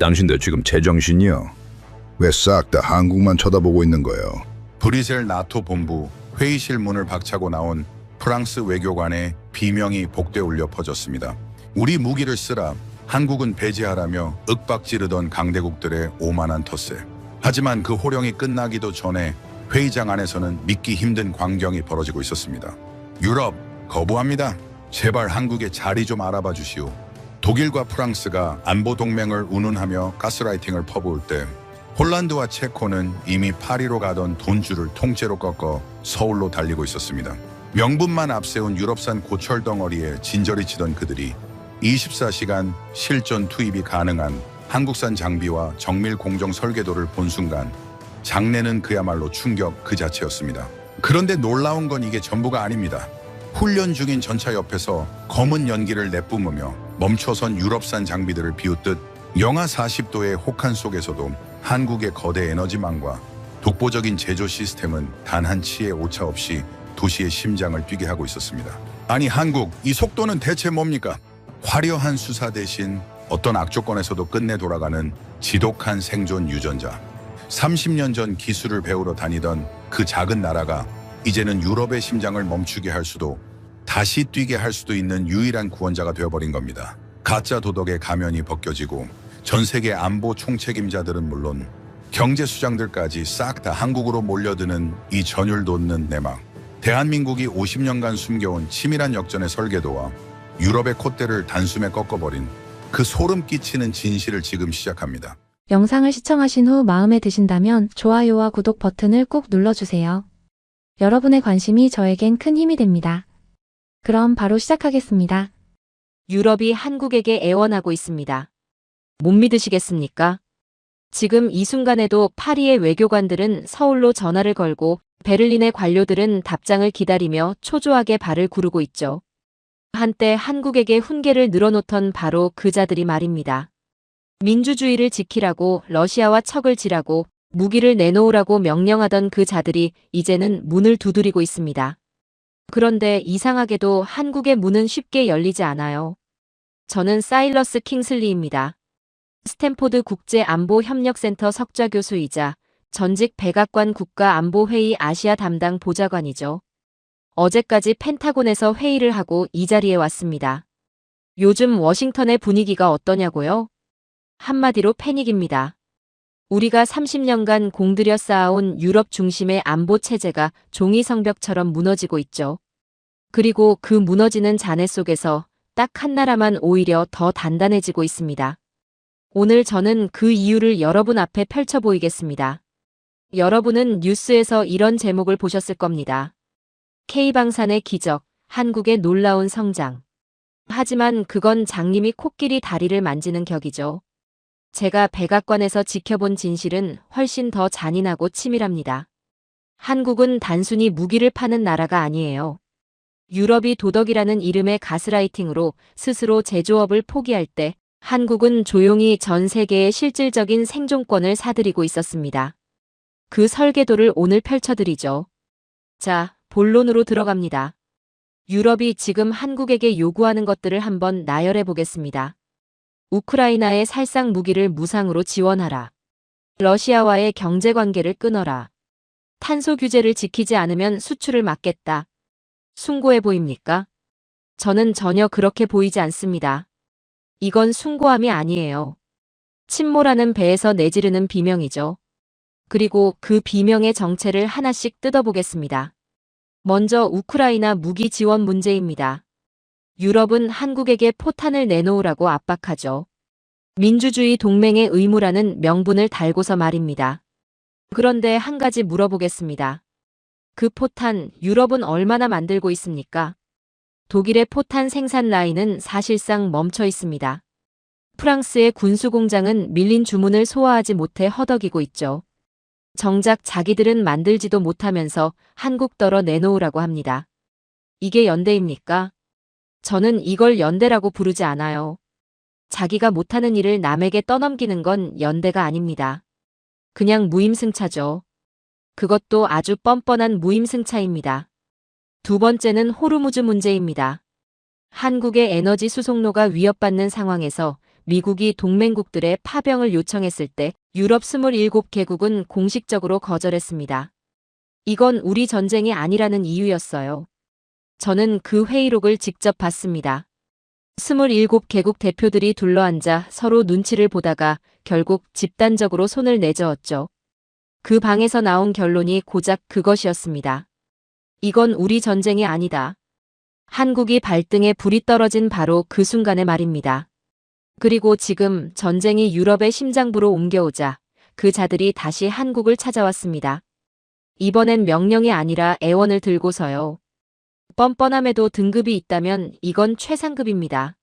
당신들 지금 제정신이요? 왜 싹 다 한국만 쳐다보고 있는 거예요? 브뤼셀 나토 본부 회의실 문을 박차고 나온 프랑스 외교관의 비명이 복돼 울려 퍼졌습니다. 우리 무기를 쓰라, 한국은 배제하라며 윽박지르던 강대국들의 오만한 텃세. 하지만 그 호령이 끝나기도 전에 회의장 안에서는 믿기 힘든 광경이 벌어지고 있었습니다. 유럽, 거부합니다. 제발 한국에 자리 좀 알아봐 주시오. 독일과 프랑스가 안보 동맹을 운운하며 가스라이팅을 퍼부을 때 폴란드와 체코는 이미 파리로 가던 돈줄을 통째로 꺾어 서울로 달리고 있었습니다. 명분만 앞세운 유럽산 고철 덩어리에 진저리 치던 그들이 24시간 실전 투입이 가능한 한국산 장비와 정밀 공정 설계도를 본 순간 장내는 그야말로 충격 그 자체였습니다. 그런데 놀라운 건 이게 전부가 아닙니다. 훈련 중인 전차 옆에서 검은 연기를 내뿜으며 멈춰선 유럽산 장비들을 비웃듯 영하 40도의 혹한 속에서도 한국의 거대 에너지망과 독보적인 제조 시스템은 단 한 치의 오차 없이 도시의 심장을 뛰게 하고 있었습니다. 아니 한국, 이 속도는 대체 뭡니까? 화려한 수사 대신 어떤 악조건에서도 끝내 돌아가는 지독한 생존 유전자. 30년 전 기술을 배우러 다니던 그 작은 나라가 이제는 유럽의 심장을 멈추게 할 수도 다시 뛰게 할 수도 있는 유일한 구원자가 되어버린 겁니다. 가짜 도덕의 가면이 벗겨지고 전 세계 안보 총책임자들은 물론 경제 수장들까지 싹 다 한국으로 몰려드는 이 전율 돋는 내막. 대한민국이 50년간 숨겨온 치밀한 역전의 설계도와 유럽의 콧대를 단숨에 꺾어버린 그 소름 끼치는 진실을 지금 시작합니다. 영상을 시청하신 후 마음에 드신다면 좋아요와 구독 버튼을 꾹 눌러주세요. 여러분의 관심이 저에겐 큰 힘이 됩니다. 그럼 바로 시작하겠습니다. 유럽이 한국에게 애원하고 있습니다. 못 믿으시겠습니까? 지금 이 순간에도 파리의 외교관들은 서울로 전화를 걸고 베를린의 관료들은 답장을 기다리며 초조하게 발을 구르고 있죠. 한때 한국에게 훈계를 늘어놓던 바로 그 자들이 말입니다. 민주주의를 지키라고 러시아와 척을 지라고 무기를 내놓으라고 명령하던 그 자들이 이제는 문을 두드리고 있습니다. 그런데 이상하게도 한국의 문은 쉽게 열리지 않아요. 저는 사일러스 킹슬리입니다. 스탠포드 국제안보협력센터 석좌 교수이자 전직 백악관 국가안보회의 아시아 담당 보좌관이죠. 어제까지 펜타곤에서 회의를 하고 이 자리에 왔습니다. 요즘 워싱턴의 분위기가 어떠냐고요? 한마디로 패닉입니다. 우리가 30년간 공들여 쌓아온 유럽 중심의 안보 체제가 종이 성벽처럼 무너지고 있죠. 그리고 그 무너지는 잔해 속에서 딱 한 나라만 오히려 더 단단해지고 있습니다. 오늘 저는 그 이유를 여러분 앞에 펼쳐 보이겠습니다. 여러분은 뉴스에서 이런 제목을 보셨을 겁니다. K방산의 기적, 한국의 놀라운 성장. 하지만 그건 장님이 코끼리 다리를 만지는 격이죠. 제가 백악관에서 지켜본 진실은 훨씬 더 잔인하고 치밀합니다. 한국은 단순히 무기를 파는 나라가 아니에요. 유럽이 도덕이라는 이름의 가스라이팅으로 스스로 제조업을 포기할 때 한국은 조용히 전 세계의 실질적인 생존권을 사들이고 있었습니다. 그 설계도를 오늘 펼쳐드리죠. 자, 본론으로 들어갑니다. 유럽이 지금 한국에게 요구하는 것들을 한번 나열해 보겠습니다. 우크라이나의 살상 무기를 무상으로 지원하라. 러시아와의 경제관계를 끊어라. 탄소 규제를 지키지 않으면 수출을 막겠다. 숭고해 보입니까? 저는 전혀 그렇게 보이지 않습니다. 이건 숭고함이 아니에요. 침몰하는 배에서 내지르는 비명이죠. 그리고 그 비명의 정체를 하나씩 뜯어보겠습니다. 먼저 우크라이나 무기 지원 문제입니다. 유럽은 한국에게 포탄을 내놓으라고 압박하죠. 민주주의 동맹의 의무라는 명분을 달고서 말입니다. 그런데 한 가지 물어보겠습니다. 그 포탄 유럽은 얼마나 만들고 있습니까? 독일의 포탄 생산 라인은 사실상 멈춰 있습니다. 프랑스의 군수공장은 밀린 주문을 소화하지 못해 허덕이고 있죠. 정작 자기들은 만들지도 못하면서 한국더러 내놓으라고 합니다. 이게 연대입니까? 저는 이걸 연대라고 부르지 않아요. 자기가 못하는 일을 남에게 떠넘기는 건 연대가 아닙니다. 그냥 무임승차죠. 그것도 아주 뻔뻔한 무임승차입니다. 두 번째는 호르무즈 문제입니다. 한국의 에너지 수송로가 위협받는 상황에서 미국이 동맹국들의 파병을 요청했을 때 유럽 27개국은 공식적으로 거절했습니다. 이건 우리 전쟁이 아니라는 이유였어요. 저는 그 회의록을 직접 봤습니다. 27개국 대표들이 둘러앉아 서로 눈치를 보다가 결국 집단적으로 손을 내저었죠. 그 방에서 나온 결론이 고작 그것이었습니다. 이건 우리 전쟁이 아니다. 한국이 발등에 불이 떨어진 바로 그 순간의 말입니다. 그리고 지금 전쟁이 유럽의 심장부로 옮겨오자 그 자들이 다시 한국을 찾아왔습니다. 이번엔 명령이 아니라 애원을 들고서요. 뻔뻔함에도 등급이 있다면 이건 최상급입니다.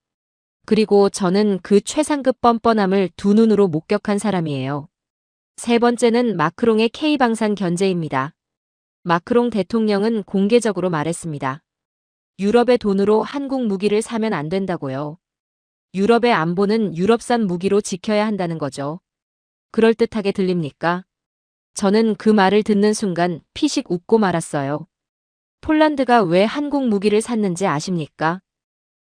그리고 저는 그 최상급 뻔뻔함을 두 눈으로 목격한 사람이에요. 세 번째는 마크롱의 K방산 견제입니다. 마크롱 대통령은 공개적으로 말했습니다. 유럽의 돈으로 한국 무기를 사면 안 된다고요. 유럽의 안보는 유럽산 무기로 지켜야 한다는 거죠. 그럴듯하게 들립니까? 저는 그 말을 듣는 순간 피식 웃고 말았어요. 폴란드가 왜 한국 무기를 샀는지 아십니까?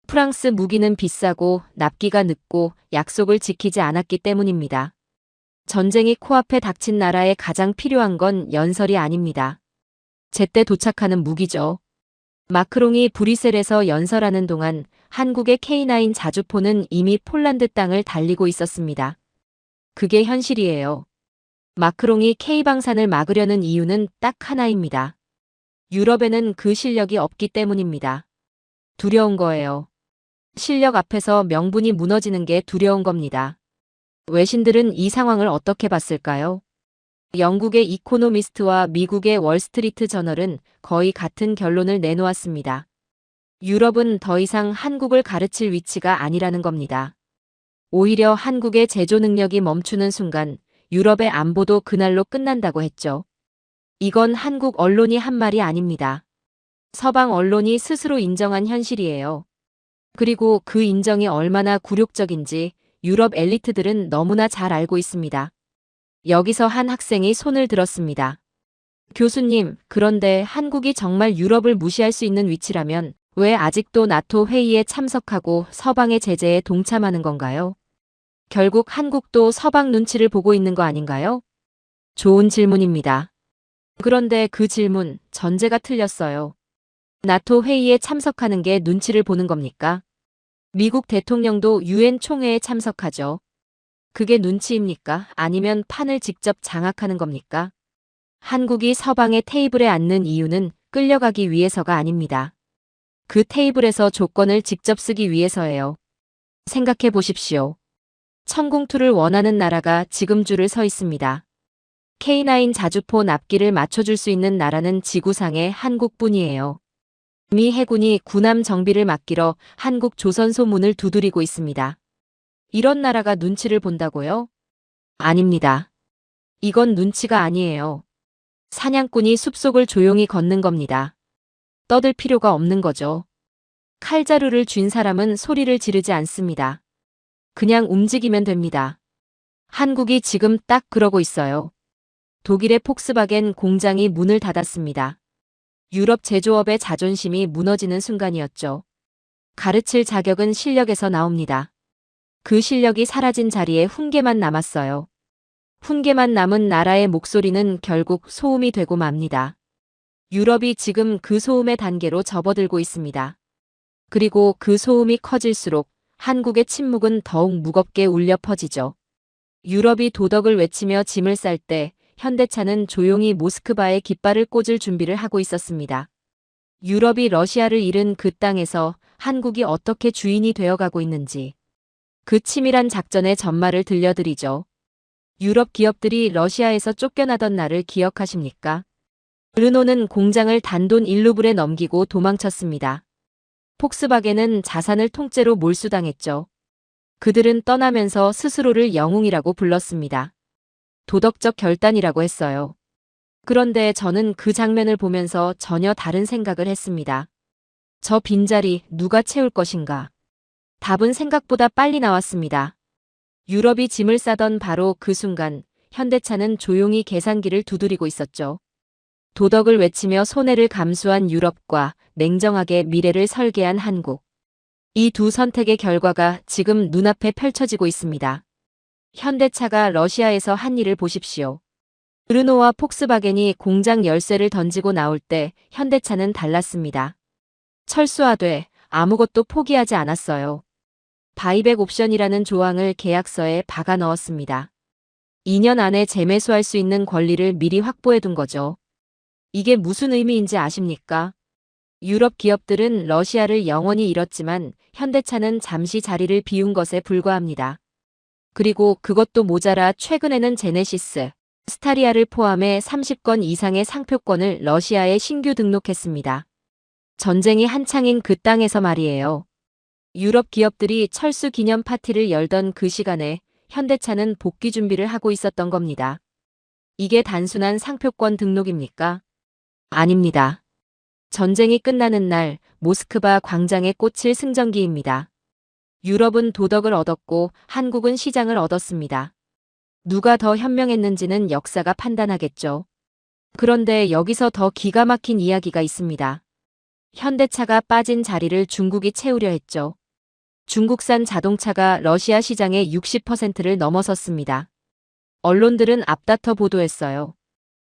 프랑스 무기는 비싸고 납기가 늦고 약속을 지키지 않았기 때문입니다. 전쟁이 코앞에 닥친 나라에 가장 필요한 건 연설이 아닙니다. 제때 도착하는 무기죠. 마크롱이 브뤼셀에서 연설하는 동안 한국의 K9 자주포는 이미 폴란드 땅을 달리고 있었습니다. 그게 현실이에요. 마크롱이 K방산을 막으려는 이유는 딱 하나입니다. 유럽에는 그 실력이 없기 때문입니다. 두려운 거예요. 실력 앞에서 명분이 무너지는 게 두려운 겁니다. 외신들은 이 상황을 어떻게 봤을까요? 영국의 이코노미스트와 미국의 월스트리트 저널은 거의 같은 결론을 내놓았습니다. 유럽은 더 이상 한국을 가르칠 위치가 아니라는 겁니다. 오히려 한국의 제조 능력이 멈추는 순간 유럽의 안보도 그날로 끝난다고 했죠. 이건 한국 언론이 한 말이 아닙니다. 서방 언론이 스스로 인정한 현실이에요. 그리고 그 인정이 얼마나 굴욕적인지 유럽 엘리트들은 너무나 잘 알고 있습니다. 여기서 한 학생이 손을 들었습니다. 교수님, 그런데 한국이 정말 유럽을 무시할 수 있는 위치라면 왜 아직도 나토 회의에 참석하고 서방의 제재에 동참하는 건가요? 결국 한국도 서방 눈치를 보고 있는 거 아닌가요? 좋은 질문입니다. 그런데 그 질문, 전제가 틀렸어요. 나토 회의에 참석하는 게 눈치를 보는 겁니까? 미국 대통령도 유엔 총회에 참석하죠. 그게 눈치입니까? 아니면 판을 직접 장악하는 겁니까? 한국이 서방의 테이블에 앉는 이유는 끌려가기 위해서가 아닙니다. 그 테이블에서 조건을 직접 쓰기 위해서예요. 생각해 보십시오. 천공투를 원하는 나라가 지금 줄을 서 있습니다. K9 자주포 납기를 맞춰줄 수 있는 나라는 지구상에 한국뿐이에요. 미 해군이 군함 정비를 맡기러 한국 조선소 문을 두드리고 있습니다. 이런 나라가 눈치를 본다고요? 아닙니다. 이건 눈치가 아니에요. 사냥꾼이 숲속을 조용히 걷는 겁니다. 떠들 필요가 없는 거죠. 칼자루를 쥔 사람은 소리를 지르지 않습니다. 그냥 움직이면 됩니다. 한국이 지금 딱 그러고 있어요. 독일의 폭스바겐 공장이 문을 닫았습니다. 유럽 제조업의 자존심이 무너지는 순간이었죠. 가르칠 자격은 실력에서 나옵니다. 그 실력이 사라진 자리에 훈계만 남았어요. 훈계만 남은 나라의 목소리는 결국 소음이 되고 맙니다. 유럽이 지금 그 소음의 단계로 접어들고 있습니다. 그리고 그 소음이 커질수록 한국의 침묵은 더욱 무겁게 울려 퍼지죠. 유럽이 도덕을 외치며 짐을 쌀 때 현대차는 조용히 모스크바에 깃발을 꽂을 준비를 하고 있었습니다. 유럽이 러시아를 잃은 그 땅에서 한국이 어떻게 주인이 되어가고 있는지 그 치밀한 작전의 전말을 들려드리죠. 유럽 기업들이 러시아에서 쫓겨나던 날을 기억하십니까? 르노는 공장을 단돈 1루블에 넘기고 도망쳤습니다. 폭스바겐은 자산을 통째로 몰수당했죠. 그들은 떠나면서 스스로를 영웅이라고 불렀습니다. 도덕적 결단이라고 했어요. 그런데 저는 그 장면을 보면서 전혀 다른 생각을 했습니다. 저 빈자리 누가 채울 것인가? 답은 생각보다 빨리 나왔습니다. 유럽이 짐을 싸던 바로 그 순간 현대차는 조용히 계산기를 두드리고 있었죠. 도덕을 외치며 손해를 감수한 유럽과 냉정하게 미래를 설계한 한국. 이 두 선택의 결과가 지금 눈앞에 펼쳐지고 있습니다. 현대차가 러시아에서 한 일을 보십시오. 르노와 폭스바겐이 공장 열쇠를 던지고 나올 때 현대차는 달랐습니다. 철수하되 아무것도 포기하지 않았어요. 바이백 옵션이라는 조항을 계약서에 박아 넣었습니다. 2년 안에 재매수할 수 있는 권리를 미리 확보해 둔 거죠. 이게 무슨 의미인지 아십니까? 유럽 기업들은 러시아를 영원히 잃었지만 현대차는 잠시 자리를 비운 것에 불과합니다. 그리고 그것도 모자라 최근에는 제네시스, 스타리아를 포함해 30건 이상의 상표권을 러시아에 신규 등록했습니다. 전쟁이 한창인 그 땅에서 말이에요. 유럽 기업들이 철수 기념 파티를 열던 그 시간에 현대차는 복귀 준비를 하고 있었던 겁니다. 이게 단순한 상표권 등록입니까? 아닙니다. 전쟁이 끝나는 날 모스크바 광장에 꽂힐 승전기입니다. 유럽은 도덕을 얻었고 한국은 시장을 얻었습니다. 누가 더 현명했는지는 역사가 판단하겠죠. 그런데 여기서 더 기가 막힌 이야기가 있습니다. 현대차가 빠진 자리를 중국이 채우려 했죠. 중국산 자동차가 러시아 시장의 60%를 넘어섰습니다. 언론들은 앞다퉈 보도했어요.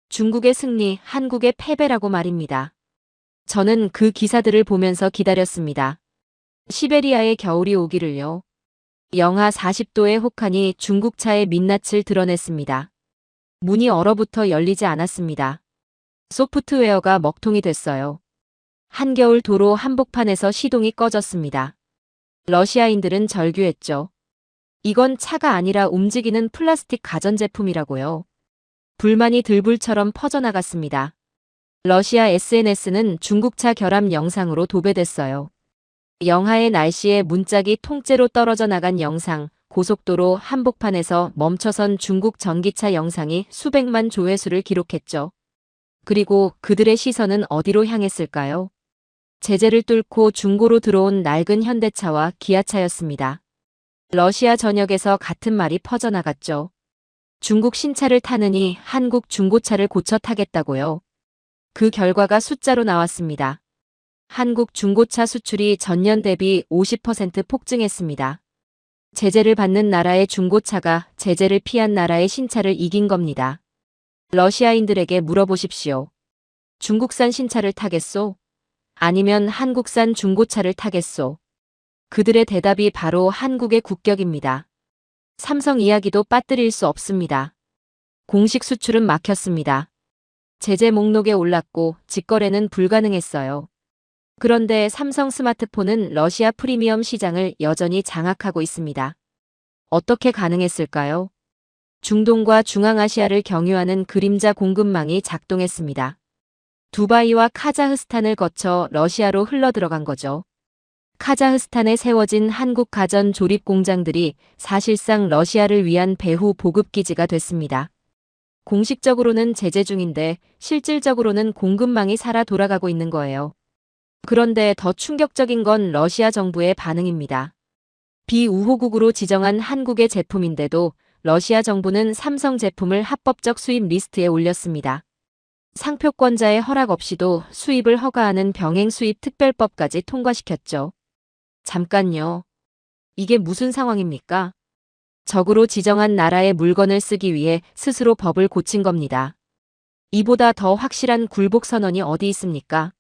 중국의 승리, 한국의 패배라고 말입니다. 저는 그 기사들을 보면서 기다렸습니다. 시베리아의 겨울이 오기를요. 영하 40도의 혹한이 중국차의 민낯을 드러냈습니다. 문이 얼어붙어 열리지 않았습니다. 소프트웨어가 먹통이 됐어요. 한겨울 도로 한복판에서 시동이 꺼졌습니다. 러시아인들은 절규했죠. 이건 차가 아니라 움직이는 플라스틱 가전제품이라고요. 불만이 들불처럼 퍼져나갔습니다. 러시아 SNS는 중국차 결함 영상으로 도배됐어요. 영하의 날씨에 문짝이 통째로 떨어져 나간 영상, 고속도로 한복판에서 멈춰선 중국 전기차 영상이 수백만 조회수를 기록했죠. 그리고 그들의 시선은 어디로 향했을까요? 제재를 뚫고 중고로 들어온 낡은 현대차와 기아차였습니다. 러시아 전역에서 같은 말이 퍼져나갔죠. 중국 신차를 타느니 한국 중고차를 고쳐 타겠다고요. 그 결과가 숫자로 나왔습니다. 한국 중고차 수출이 전년 대비 50% 폭증했습니다. 제재를 받는 나라의 중고차가 제재를 피한 나라의 신차를 이긴 겁니다. 러시아인들에게 물어보십시오. 중국산 신차를 타겠소? 아니면 한국산 중고차를 타겠소? 그들의 대답이 바로 한국의 국격입니다. 삼성 이야기도 빠뜨릴 수 없습니다. 공식 수출은 막혔습니다. 제재 목록에 올랐고 직거래는 불가능했어요. 그런데 삼성 스마트폰은 러시아 프리미엄 시장을 여전히 장악하고 있습니다. 어떻게 가능했을까요? 중동과 중앙아시아를 경유하는 그림자 공급망이 작동했습니다. 두바이와 카자흐스탄을 거쳐 러시아로 흘러들어간 거죠. 카자흐스탄에 세워진 한국 가전 조립 공장들이 사실상 러시아를 위한 배후 보급기지가 됐습니다. 공식적으로는 제재 중인데 실질적으로는 공급망이 살아 돌아가고 있는 거예요. 그런데 더 충격적인 건 러시아 정부의 반응입니다. 비우호국으로 지정한 한국의 제품인데도 러시아 정부는 삼성 제품을 합법적 수입 리스트에 올렸습니다. 상표권자의 허락 없이도 수입을 허가하는 병행 수입 특별법까지 통과시켰죠. 잠깐요. 이게 무슨 상황입니까? 적으로 지정한 나라의 물건을 쓰기 위해 스스로 법을 고친 겁니다. 이보다 더 확실한 굴복 선언이 어디 있습니까?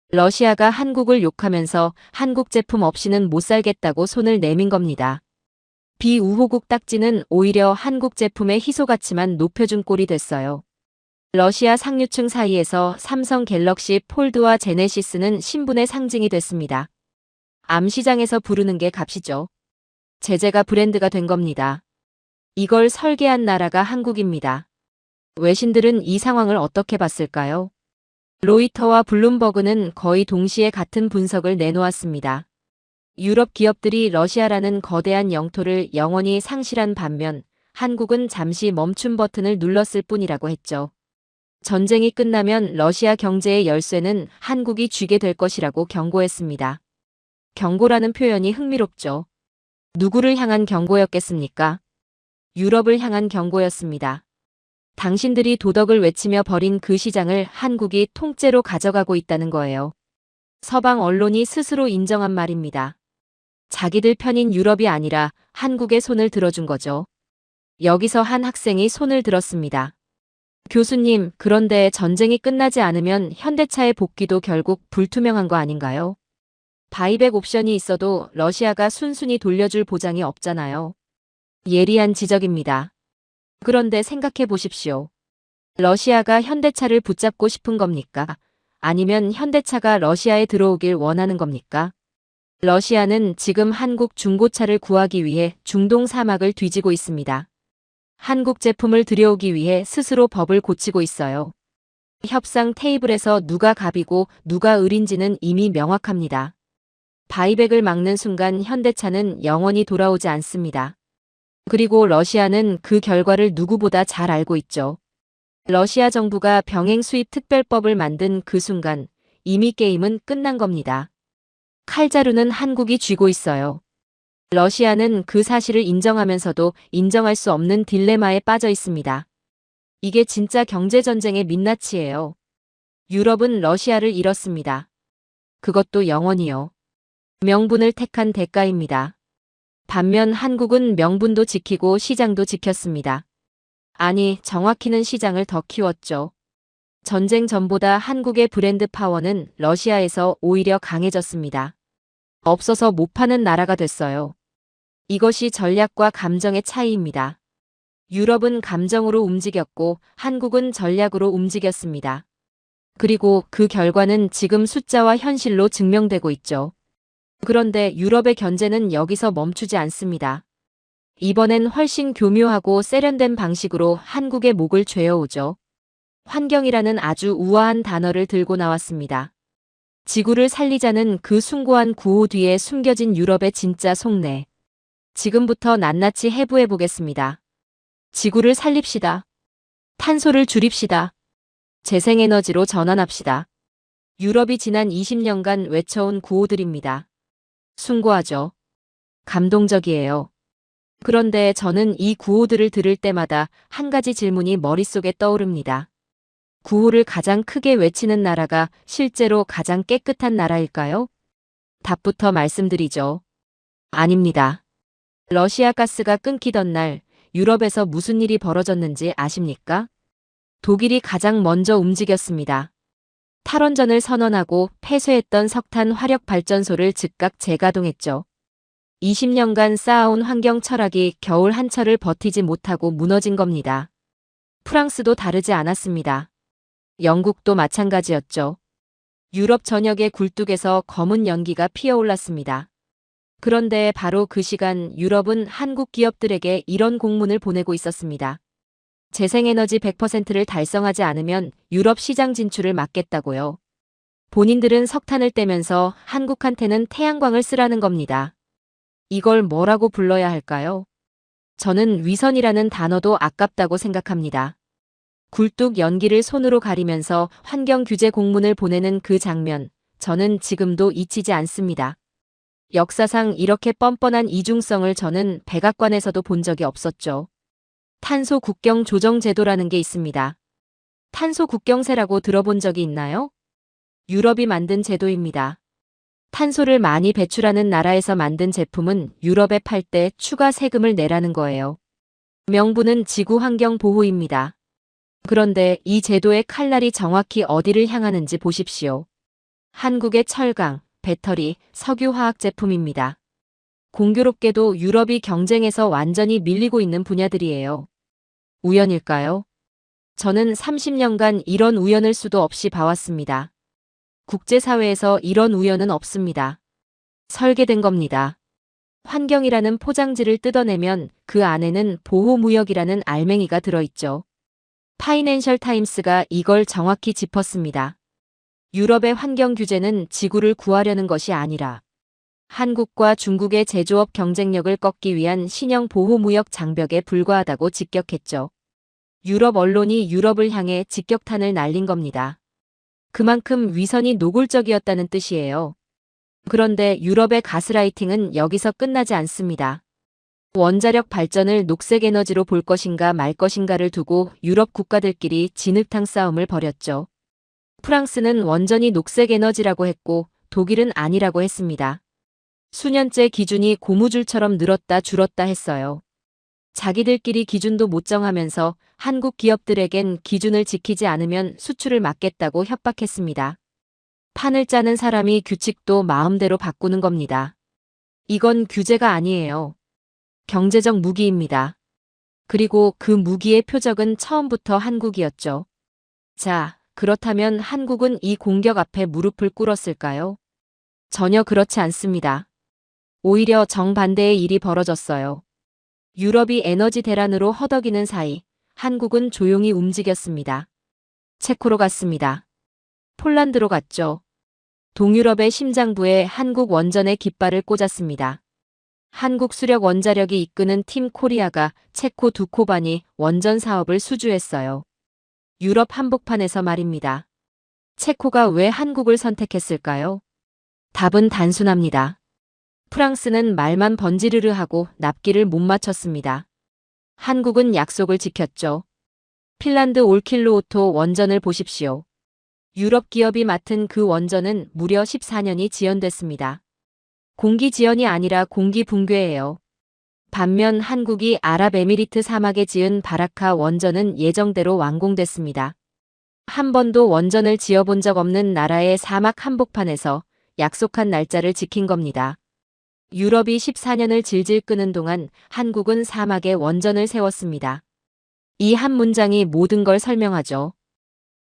러시아가 한국을 욕하면서 한국 제품 없이는 못 살겠다고 손을 내민 겁니다. 비우호국 딱지는 오히려 한국 제품의 희소 가치만 높여준 꼴이 됐어요. 러시아 상류층 사이에서 삼성 갤럭시 폴드와 제네시스는 신분의 상징이 됐습니다. 암시장에서 부르는 게 값이죠. 제재가 브랜드가 된 겁니다. 이걸 설계한 나라가 한국입니다. 외신들은 이 상황을 어떻게 봤을까요? 로이터와 블룸버그는 거의 동시에 같은 분석을 내놓았습니다. 유럽 기업들이 러시아라는 거대한 영토를 영원히 상실한 반면 한국은 잠시 멈춤 버튼을 눌렀을 뿐이라고 했죠. 전쟁이 끝나면 러시아 경제의 열쇠는 한국이 쥐게 될 것이라고 경고했습니다. 경고라는 표현이 흥미롭죠. 누구를 향한 경고였겠습니까? 유럽을 향한 경고였습니다. 당신들이 도덕을 외치며 버린 그 시장을 한국이 통째로 가져가고 있다는 거예요. 서방 언론이 스스로 인정한 말입니다. 자기들 편인 유럽이 아니라 한국의 손을 들어준 거죠. 여기서 한 학생이 손을 들었습니다. 교수님, 그런데 전쟁이 끝나지 않으면 현대차의 복귀도 결국 불투명한 거 아닌가요? 바이백 옵션이 있어도 러시아가 순순히 돌려줄 보장이 없잖아요. 예리한 지적입니다. 그런데 생각해 보십시오. 러시아가 현대차를 붙잡고 싶은 겁니까? 아니면 현대차가 러시아에 들어오길 원하는 겁니까? 러시아는 지금 한국 중고차를 구하기 위해 중동 사막을 뒤지고 있습니다. 한국 제품을 들여오기 위해 스스로 법을 고치고 있어요. 협상 테이블에서 누가 갑이고 누가 을인지는 이미 명확합니다. 바이백을 막는 순간 현대차는 영원히 돌아오지 않습니다. 그리고 러시아는 그 결과를 누구보다 잘 알고 있죠. 러시아 정부가 병행 수입 특별법을 만든 그 순간 이미 게임은 끝난 겁니다. 칼자루는 한국이 쥐고 있어요. 러시아는 그 사실을 인정하면서도 인정할 수 없는 딜레마에 빠져 있습니다. 이게 진짜 경제전쟁의 민낯이에요. 유럽은 러시아를 잃었습니다. 그것도 영원히요. 명분을 택한 대가입니다. 반면 한국은 명분도 지키고 시장도 지켰습니다. 아니, 정확히는 시장을 더 키웠죠. 전쟁 전보다 한국의 브랜드 파워는 러시아에서 오히려 강해졌습니다. 없어서 못 파는 나라가 됐어요. 이것이 전략과 감정의 차이입니다. 유럽은 감정으로 움직였고 한국은 전략으로 움직였습니다. 그리고 그 결과는 지금 숫자와 현실로 증명되고 있죠. 그런데 유럽의 견제는 여기서 멈추지 않습니다. 이번엔 훨씬 교묘하고 세련된 방식으로 한국의 목을 죄어오죠. 환경이라는 아주 우아한 단어를 들고 나왔습니다. 지구를 살리자는 그 숭고한 구호 뒤에 숨겨진 유럽의 진짜 속내. 지금부터 낱낱이 해부해 보겠습니다. 지구를 살립시다. 탄소를 줄입시다. 재생에너지로 전환합시다. 유럽이 지난 20년간 외쳐온 구호들입니다. 숭고하죠. 감동적이에요. 그런데 저는 이 구호들을 들을 때마다 한 가지 질문이 머릿속에 떠오릅니다. 구호를 가장 크게 외치는 나라가 실제로 가장 깨끗한 나라일까요? 답부터 말씀드리죠. 아닙니다. 러시아 가스가 끊기던 날 유럽에서 무슨 일이 벌어졌는지 아십니까? 독일이 가장 먼저 움직였습니다. 탈원전을 선언하고 폐쇄했던 석탄 화력 발전소를 즉각 재가동했죠. 20년간 쌓아온 환경 철학이 겨울 한철을 버티지 못하고 무너진 겁니다. 프랑스도 다르지 않았습니다. 영국도 마찬가지였죠. 유럽 전역의 굴뚝에서 검은 연기가 피어올랐습니다. 그런데 바로 그 시간 유럽은 한국 기업들에게 이런 공문을 보내고 있었습니다. 재생에너지 100%를 달성하지 않으면 유럽 시장 진출을 막겠다고요. 본인들은 석탄을 떼면서 한국한테는 태양광을 쓰라는 겁니다. 이걸 뭐라고 불러야 할까요? 저는 위선이라는 단어도 아깝다고 생각합니다. 굴뚝 연기를 손으로 가리면서 환경 규제 공문을 보내는 그 장면, 저는 지금도 잊히지 않습니다. 역사상 이렇게 뻔뻔한 이중성을 저는 백악관에서도 본 적이 없었죠. 탄소 국경 조정 제도라는 게 있습니다. 탄소 국경세라고 들어본 적이 있나요? 유럽이 만든 제도입니다. 탄소를 많이 배출하는 나라에서 만든 제품은 유럽에 팔 때 추가 세금을 내라는 거예요. 명분은 지구 환경 보호입니다. 그런데 이 제도의 칼날이 정확히 어디를 향하는지 보십시오. 한국의 철강, 배터리, 석유화학 제품입니다. 공교롭게도 유럽이 경쟁에서 완전히 밀리고 있는 분야들이에요. 우연일까요? 저는 30년간 이런 우연을 수도 없이 봐왔습니다. 국제사회에서 이런 우연은 없습니다. 설계된 겁니다. 환경이라는 포장지를 뜯어내면 그 안에는 보호무역이라는 알맹이가 들어있죠. 파이낸셜 타임스가 이걸 정확히 짚었습니다. 유럽의 환경 규제는 지구를 구하려는 것이 아니라 한국과 중국의 제조업 경쟁력을 꺾기 위한 신형 보호무역 장벽에 불과하다고 직격했죠. 유럽 언론이 유럽을 향해 직격탄을 날린 겁니다. 그만큼 위선이 노골적이었다는 뜻이에요. 그런데 유럽의 가스라이팅은 여기서 끝나지 않습니다. 원자력 발전을 녹색 에너지로 볼 것인가 말 것인가를 두고 유럽 국가들끼리 진흙탕 싸움을 벌였죠. 프랑스는 원전이 녹색 에너지라고 했고 독일은 아니라고 했습니다. 수년째 기준이 고무줄처럼 늘었다 줄었다 했어요. 자기들끼리 기준도 못 정하면서 한국 기업들에겐 기준을 지키지 않으면 수출을 막겠다고 협박했습니다. 판을 짜는 사람이 규칙도 마음대로 바꾸는 겁니다. 이건 규제가 아니에요. 경제적 무기입니다. 그리고 그 무기의 표적은 처음부터 한국이었죠. 자, 그렇다면 한국은 이 공격 앞에 무릎을 꿇었을까요? 전혀 그렇지 않습니다. 오히려 정반대의 일이 벌어졌어요. 유럽이 에너지 대란으로 허덕이는 사이 한국은 조용히 움직였습니다. 체코로 갔습니다. 폴란드로 갔죠. 동유럽의 심장부에 한국 원전의 깃발을 꽂았습니다. 한국 수력 원자력이 이끄는 팀 코리아가 체코 두코바니 원전 사업을 수주했어요. 유럽 한복판에서 말입니다. 체코가 왜 한국을 선택했을까요? 답은 단순합니다. 프랑스는 말만 번지르르 하고 납기를 못 맞췄습니다. 한국은 약속을 지켰죠. 핀란드 올킬루오토 원전을 보십시오. 유럽 기업이 맡은 그 원전은 무려 14년이 지연됐습니다. 공기 지연이 아니라 공기 붕괴예요. 반면 한국이 아랍에미리트 사막에 지은 바라카 원전은 예정대로 완공됐습니다. 한 번도 원전을 지어본 적 없는 나라의 사막 한복판에서 약속한 날짜를 지킨 겁니다. 유럽이 14년을 질질 끄는 동안 한국은 사막에 원전을 세웠습니다. 이 한 문장이 모든 걸 설명하죠.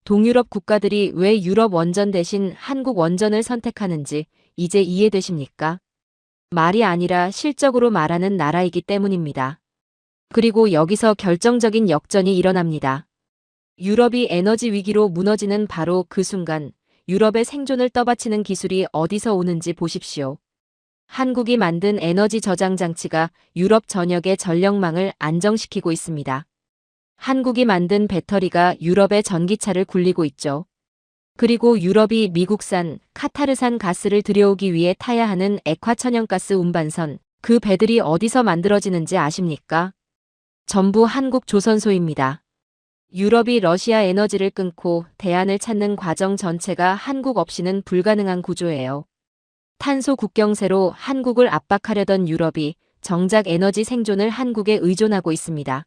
동유럽 국가들이 왜 유럽 원전 대신 한국 원전을 선택하는지 이제 이해되십니까? 말이 아니라 실적으로 말하는 나라이기 때문입니다. 그리고 여기서 결정적인 역전이 일어납니다. 유럽이 에너지 위기로 무너지는 바로 그 순간 유럽의 생존을 떠받치는 기술이 어디서 오는지 보십시오. 한국이 만든 에너지 저장 장치가 유럽 전역의 전력망을 안정시키고 있습니다. 한국이 만든 배터리가 유럽의 전기차를 굴리고 있죠. 그리고 유럽이 미국산, 카타르산 가스를 들여오기 위해 타야 하는 액화천연가스 운반선, 그 배들이 어디서 만들어지는지 아십니까? 전부 한국 조선소입니다. 유럽이 러시아 에너지를 끊고 대안을 찾는 과정 전체가 한국 없이는 불가능한 구조예요. 탄소 국경세로 한국을 압박하려던 유럽이 정작 에너지 생존을 한국에 의존하고 있습니다.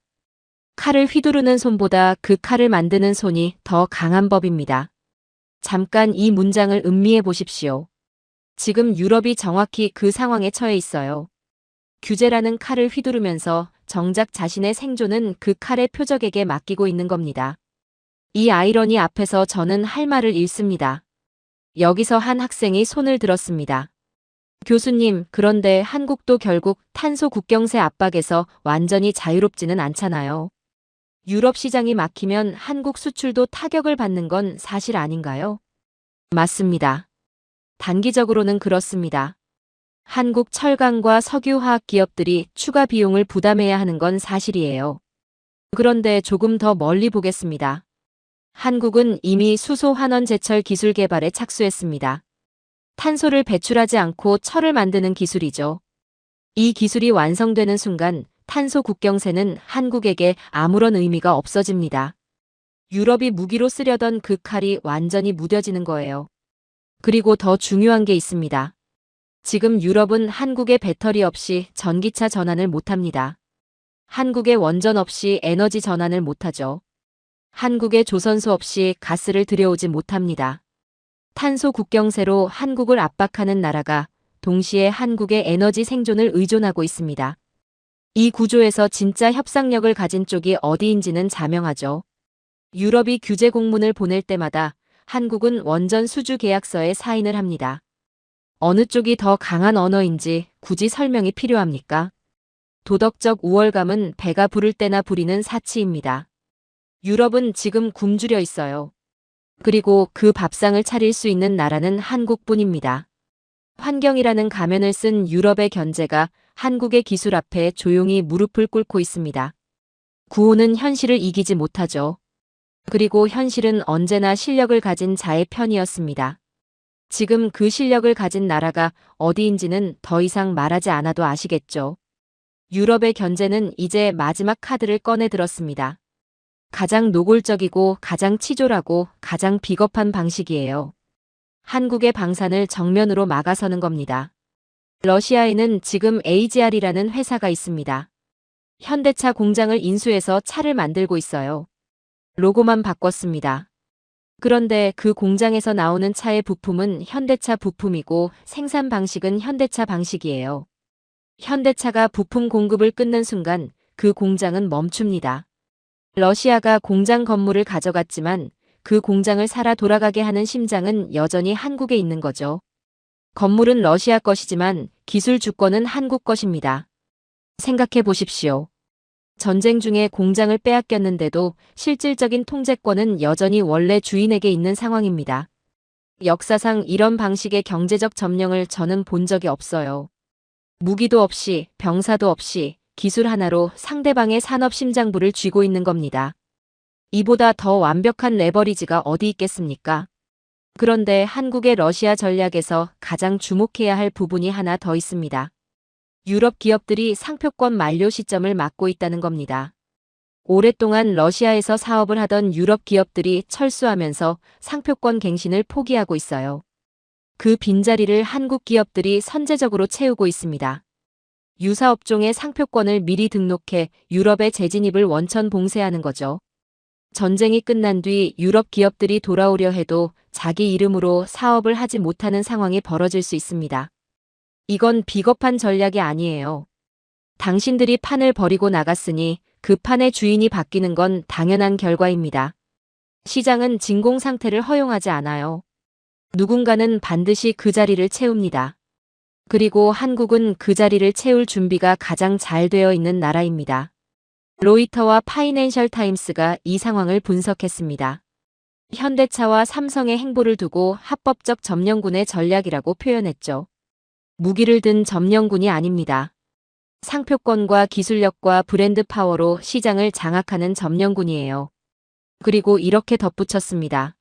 칼을 휘두르는 손보다 그 칼을 만드는 손이 더 강한 법입니다. 잠깐 이 문장을 음미해 보십시오. 지금 유럽이 정확히 그 상황에 처해 있어요. 규제라는 칼을 휘두르면서 정작 자신의 생존은 그 칼의 표적에게 맡기고 있는 겁니다. 이 아이러니 앞에서 저는 할 말을 잃습니다. 여기서 한 학생이 손을 들었습니다. 교수님, 그런데 한국도 결국 탄소 국경세 압박에서 완전히 자유롭지는 않잖아요. 유럽 시장이 막히면 한국 수출도 타격을 받는 건 사실 아닌가요? 맞습니다. 단기적으로는 그렇습니다. 한국 철강과 석유화학 기업들이 추가 비용을 부담해야 하는 건 사실이에요. 그런데 조금 더 멀리 보겠습니다. 한국은 이미 수소 환원 제철 기술 개발에 착수했습니다. 탄소를 배출하지 않고 철을 만드는 기술이죠. 이 기술이 완성되는 순간 탄소 국경세는 한국에게 아무런 의미가 없어집니다. 유럽이 무기로 쓰려던 그 칼이 완전히 무뎌지는 거예요. 그리고 더 중요한 게 있습니다. 지금 유럽은 한국의 배터리 없이 전기차 전환을 못합니다. 한국의 원전 없이 에너지 전환을 못하죠. 한국의 조선소 없이 가스를 들여오지 못합니다. 탄소 국경세로 한국을 압박하는 나라가 동시에 한국의 에너지 생존을 의존하고 있습니다. 이 구조에서 진짜 협상력을 가진 쪽이 어디인지는 자명하죠. 유럽이 규제 공문을 보낼 때마다 한국은 원전 수주 계약서에 사인을 합니다. 어느 쪽이 더 강한 언어인지 굳이 설명이 필요합니까? 도덕적 우월감은 배가 부를 때나 부리는 사치입니다. 유럽은 지금 굶주려 있어요. 그리고 그 밥상을 차릴 수 있는 나라는 한국뿐입니다. 환경이라는 가면을 쓴 유럽의 견제가 한국의 기술 앞에 조용히 무릎을 꿇고 있습니다. 구호는 현실을 이기지 못하죠. 그리고 현실은 언제나 실력을 가진 자의 편이었습니다. 지금 그 실력을 가진 나라가 어디인지는 더 이상 말하지 않아도 아시겠죠. 유럽의 견제는 이제 마지막 카드를 꺼내 들었습니다. 가장 노골적이고 가장 치졸하고 가장 비겁한 방식이에요. 한국의 방산을 정면으로 막아서는 겁니다. 러시아에는 지금 AGR이라는 회사가 있습니다. 현대차 공장을 인수해서 차를 만들고 있어요. 로고만 바꿨습니다. 그런데 그 공장에서 나오는 차의 부품은 현대차 부품이고 생산 방식은 현대차 방식이에요. 현대차가 부품 공급을 끊는 순간 그 공장은 멈춥니다. 러시아가 공장 건물을 가져갔지만 그 공장을 살아 돌아가게 하는 심장은 여전히 한국에 있는 거죠. 건물은 러시아 것이지만 기술 주권은 한국 것입니다. 생각해 보십시오. 전쟁 중에 공장을 빼앗겼는데도 실질적인 통제권은 여전히 원래 주인에게 있는 상황입니다. 역사상 이런 방식의 경제적 점령을 저는 본 적이 없어요. 무기도 없이, 병사도 없이, 기술 하나로 상대방의 산업 심장부를 쥐고 있는 겁니다. 이보다 더 완벽한 레버리지가 어디 있겠습니까? 그런데 한국의 러시아 전략에서 가장 주목해야 할 부분이 하나 더 있습니다. 유럽 기업들이 상표권 만료 시점을 맞고 있다는 겁니다. 오랫동안 러시아에서 사업을 하던 유럽 기업들이 철수하면서 상표권 갱신을 포기하고 있어요. 그 빈자리를 한국 기업들이 선제적으로 채우고 있습니다. 유사업종의 상표권을 미리 등록해 유럽에 재진입을 원천 봉쇄하는 거죠. 전쟁이 끝난 뒤 유럽 기업들이 돌아오려 해도 자기 이름으로 사업을 하지 못하는 상황이 벌어질 수 있습니다. 이건 비겁한 전략이 아니에요. 당신들이 판을 버리고 나갔으니 그 판의 주인이 바뀌는 건 당연한 결과입니다. 시장은 진공 상태를 허용하지 않아요. 누군가는 반드시 그 자리를 채웁니다. 그리고 한국은 그 자리를 채울 준비가 가장 잘 되어 있는 나라입니다. 로이터와 파이낸셜 타임스가 이 상황을 분석했습니다. 현대차와 삼성의 행보를 두고 합법적 점령군의 전략이라고 표현했죠. 무기를 든 점령군이 아닙니다. 상표권과 기술력과 브랜드 파워로 시장을 장악하는 점령군이에요. 그리고 이렇게 덧붙였습니다.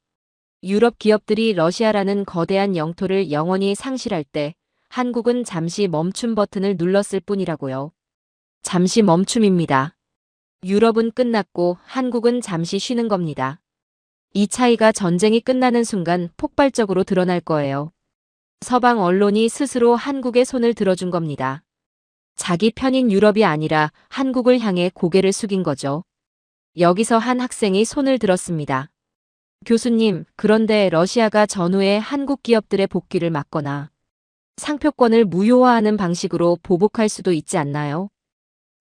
유럽 기업들이 러시아라는 거대한 영토를 영원히 상실할 때 한국은 잠시 멈춤 버튼을 눌렀을 뿐이라고요. 잠시 멈춤입니다. 유럽은 끝났고 한국은 잠시 쉬는 겁니다. 이 차이가 전쟁이 끝나는 순간 폭발적으로 드러날 거예요. 서방 언론이 스스로 한국의 손을 들어준 겁니다. 자기 편인 유럽이 아니라 한국을 향해 고개를 숙인 거죠. 여기서 한 학생이 손을 들었습니다. 교수님, 그런데 러시아가 전후에 한국 기업들의 복귀를 막거나 상표권을 무효화하는 방식으로 보복할 수도 있지 않나요?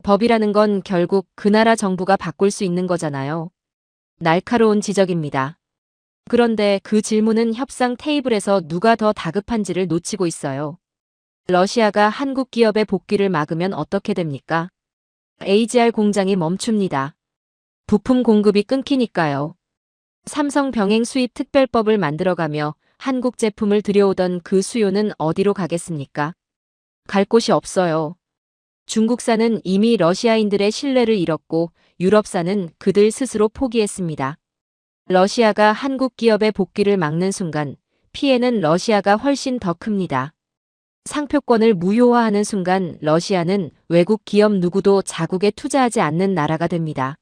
법이라는 건 결국 그 나라 정부가 바꿀 수 있는 거잖아요. 날카로운 지적입니다. 그런데 그 질문은 협상 테이블에서 누가 더 다급한지를 놓치고 있어요. 러시아가 한국 기업의 복귀를 막으면 어떻게 됩니까? AGR 공장이 멈춥니다. 부품 공급이 끊기니까요. 삼성 병행 수입 특별법을 만들어가며 한국 제품을 들여오던 그 수요는 어디로 가겠습니까? 갈 곳이 없어요. 중국산은 이미 러시아인들의 신뢰를 잃었고 유럽산은 그들 스스로 포기했습니다. 러시아가 한국 기업의 복귀를 막는 순간 피해는 러시아가 훨씬 더 큽니다. 상표권을 무효화하는 순간 러시아는 외국 기업 누구도 자국에 투자하지 않는 나라가 됩니다.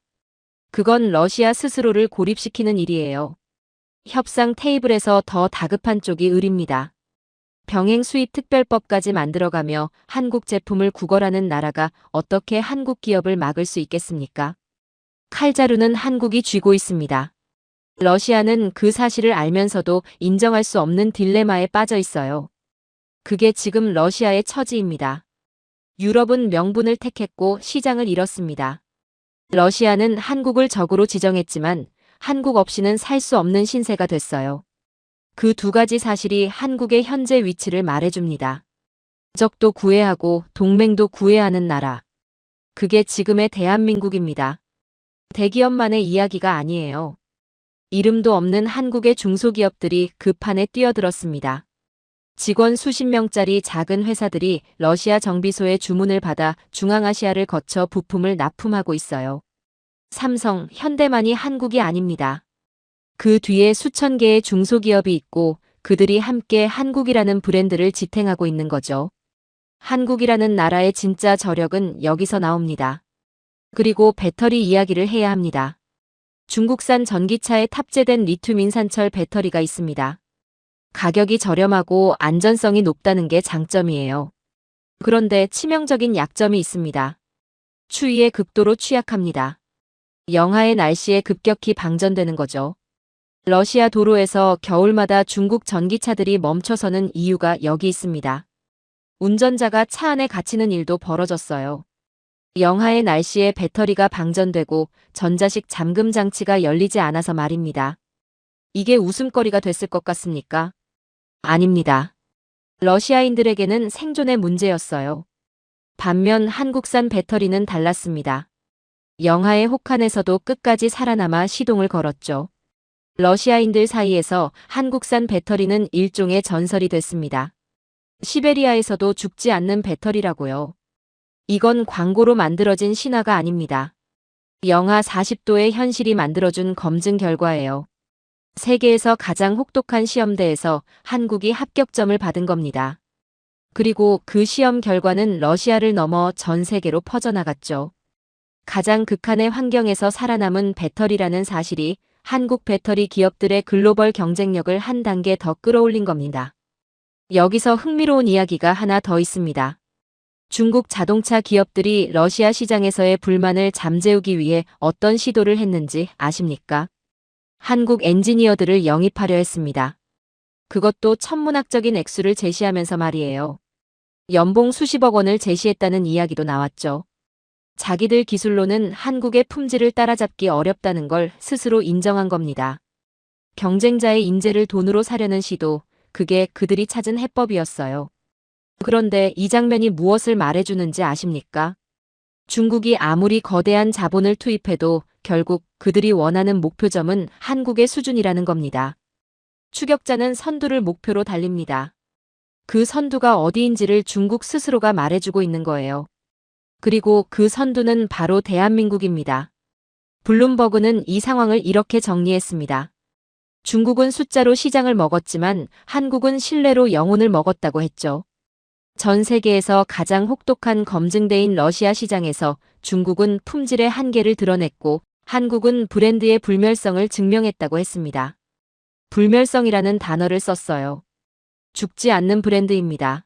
그건 러시아 스스로를 고립시키는 일이에요. 협상 테이블에서 더 다급한 쪽이 을입니다. 병행 수입 특별법까지 만들어가며 한국 제품을 구걸하는 나라가 어떻게 한국 기업을 막을 수 있겠습니까? 칼자루는 한국이 쥐고 있습니다. 러시아는 그 사실을 알면서도 인정할 수 없는 딜레마에 빠져 있어요. 그게 지금 러시아의 처지입니다. 유럽은 명분을 택했고 시장을 잃었습니다. 러시아는 한국을 적으로 지정했지만 한국 없이는 살 수 없는 신세가 됐어요. 그 두 가지 사실이 한국의 현재 위치를 말해줍니다. 적도 구애하고 동맹도 구애하는 나라. 그게 지금의 대한민국입니다. 대기업만의 이야기가 아니에요. 이름도 없는 한국의 중소기업들이 그 판에 뛰어들었습니다. 직원 수십 명짜리 작은 회사들이 러시아 정비소의 주문을 받아 중앙아시아를 거쳐 부품을 납품하고 있어요. 삼성, 현대만이 한국이 아닙니다. 그 뒤에 수천 개의 중소기업이 있고 그들이 함께 한국이라는 브랜드를 지탱하고 있는 거죠. 한국이라는 나라의 진짜 저력은 여기서 나옵니다. 그리고 배터리 이야기를 해야 합니다. 중국산 전기차에 탑재된 리튬 인산철 배터리가 있습니다. 가격이 저렴하고 안전성이 높다는 게 장점이에요. 그런데 치명적인 약점이 있습니다. 추위에 극도로 취약합니다. 영하의 날씨에 급격히 방전되는 거죠. 러시아 도로에서 겨울마다 중국 전기차들이 멈춰서는 이유가 여기 있습니다. 운전자가 차 안에 갇히는 일도 벌어졌어요. 영하의 날씨에 배터리가 방전되고 전자식 잠금 장치가 열리지 않아서 말입니다. 이게 웃음거리가 됐을 것 같습니까? 아닙니다. 러시아인들에게는 생존의 문제였어요. 반면 한국산 배터리는 달랐습니다. 영하의 혹한에서도 끝까지 살아남아 시동을 걸었죠. 러시아인들 사이에서 한국산 배터리는 일종의 전설이 됐습니다. 시베리아에서도 죽지 않는 배터리라고요. 이건 광고로 만들어진 신화가 아닙니다. 영하 40도의 현실이 만들어준 검증 결과예요. 세계에서 가장 혹독한 시험대에서 한국이 합격점을 받은 겁니다. 그리고 그 시험 결과는 러시아를 넘어 전 세계로 퍼져나갔죠. 가장 극한의 환경에서 살아남은 배터리라는 사실이 한국 배터리 기업들의 글로벌 경쟁력을 한 단계 더 끌어올린 겁니다. 여기서 흥미로운 이야기가 하나 더 있습니다. 중국 자동차 기업들이 러시아 시장에서의 불만을 잠재우기 위해 어떤 시도를 했는지 아십니까? 한국 엔지니어들을 영입하려 했습니다. 그것도 천문학적인 액수를 제시하면서 말이에요. 연봉 수십억 원을 제시했다는 이야기도 나왔죠. 자기들 기술로는 한국의 품질을 따라잡기 어렵다는 걸 스스로 인정한 겁니다. 경쟁자의 인재를 돈으로 사려는 시도, 그게 그들이 찾은 해법이었어요. 그런데 이 장면이 무엇을 말해주는지 아십니까? 중국이 아무리 거대한 자본을 투입해도 결국 그들이 원하는 목표점은 한국의 수준이라는 겁니다. 추격자는 선두를 목표로 달립니다. 그 선두가 어디인지를 중국 스스로가 말해주고 있는 거예요. 그리고 그 선두는 바로 대한민국입니다. 블룸버그는 이 상황을 이렇게 정리했습니다. 중국은 숫자로 시장을 먹었지만 한국은 신뢰로 영혼을 먹었다고 했죠. 전 세계에서 가장 혹독한 검증대인 러시아 시장에서 중국은 품질의 한계를 드러냈고 한국은 브랜드의 불멸성을 증명했다고 했습니다. 불멸성이라는 단어를 썼어요. 죽지 않는 브랜드입니다.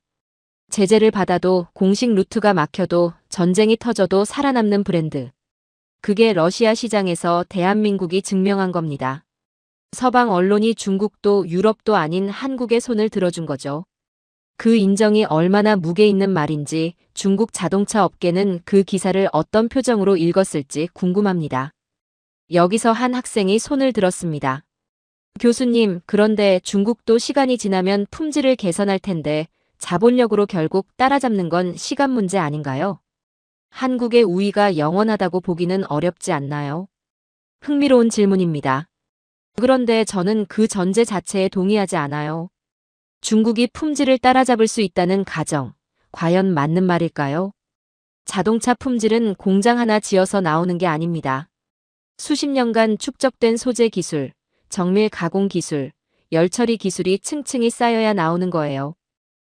제재를 받아도 공식 루트가 막혀도 전쟁이 터져도 살아남는 브랜드. 그게 러시아 시장에서 대한민국이 증명한 겁니다. 서방 언론이 중국도 유럽도 아닌 한국의 손을 들어준 거죠. 그 인정이 얼마나 무게 있는 말인지 중국 자동차 업계는 그 기사를 어떤 표정으로 읽었을지 궁금합니다. 여기서 한 학생이 손을 들었습니다. 교수님, 그런데 중국도 시간이 지나면 품질을 개선할 텐데 자본력으로 결국 따라잡는 건 시간 문제 아닌가요? 한국의 우위가 영원하다고 보기는 어렵지 않나요? 흥미로운 질문입니다. 그런데 저는 그 전제 자체에 동의하지 않아요. 중국이 품질을 따라잡을 수 있다는 가정, 과연 맞는 말일까요? 자동차 품질은 공장 하나 지어서 나오는 게 아닙니다. 수십 년간 축적된 소재 기술, 정밀 가공 기술, 열처리 기술이 층층이 쌓여야 나오는 거예요.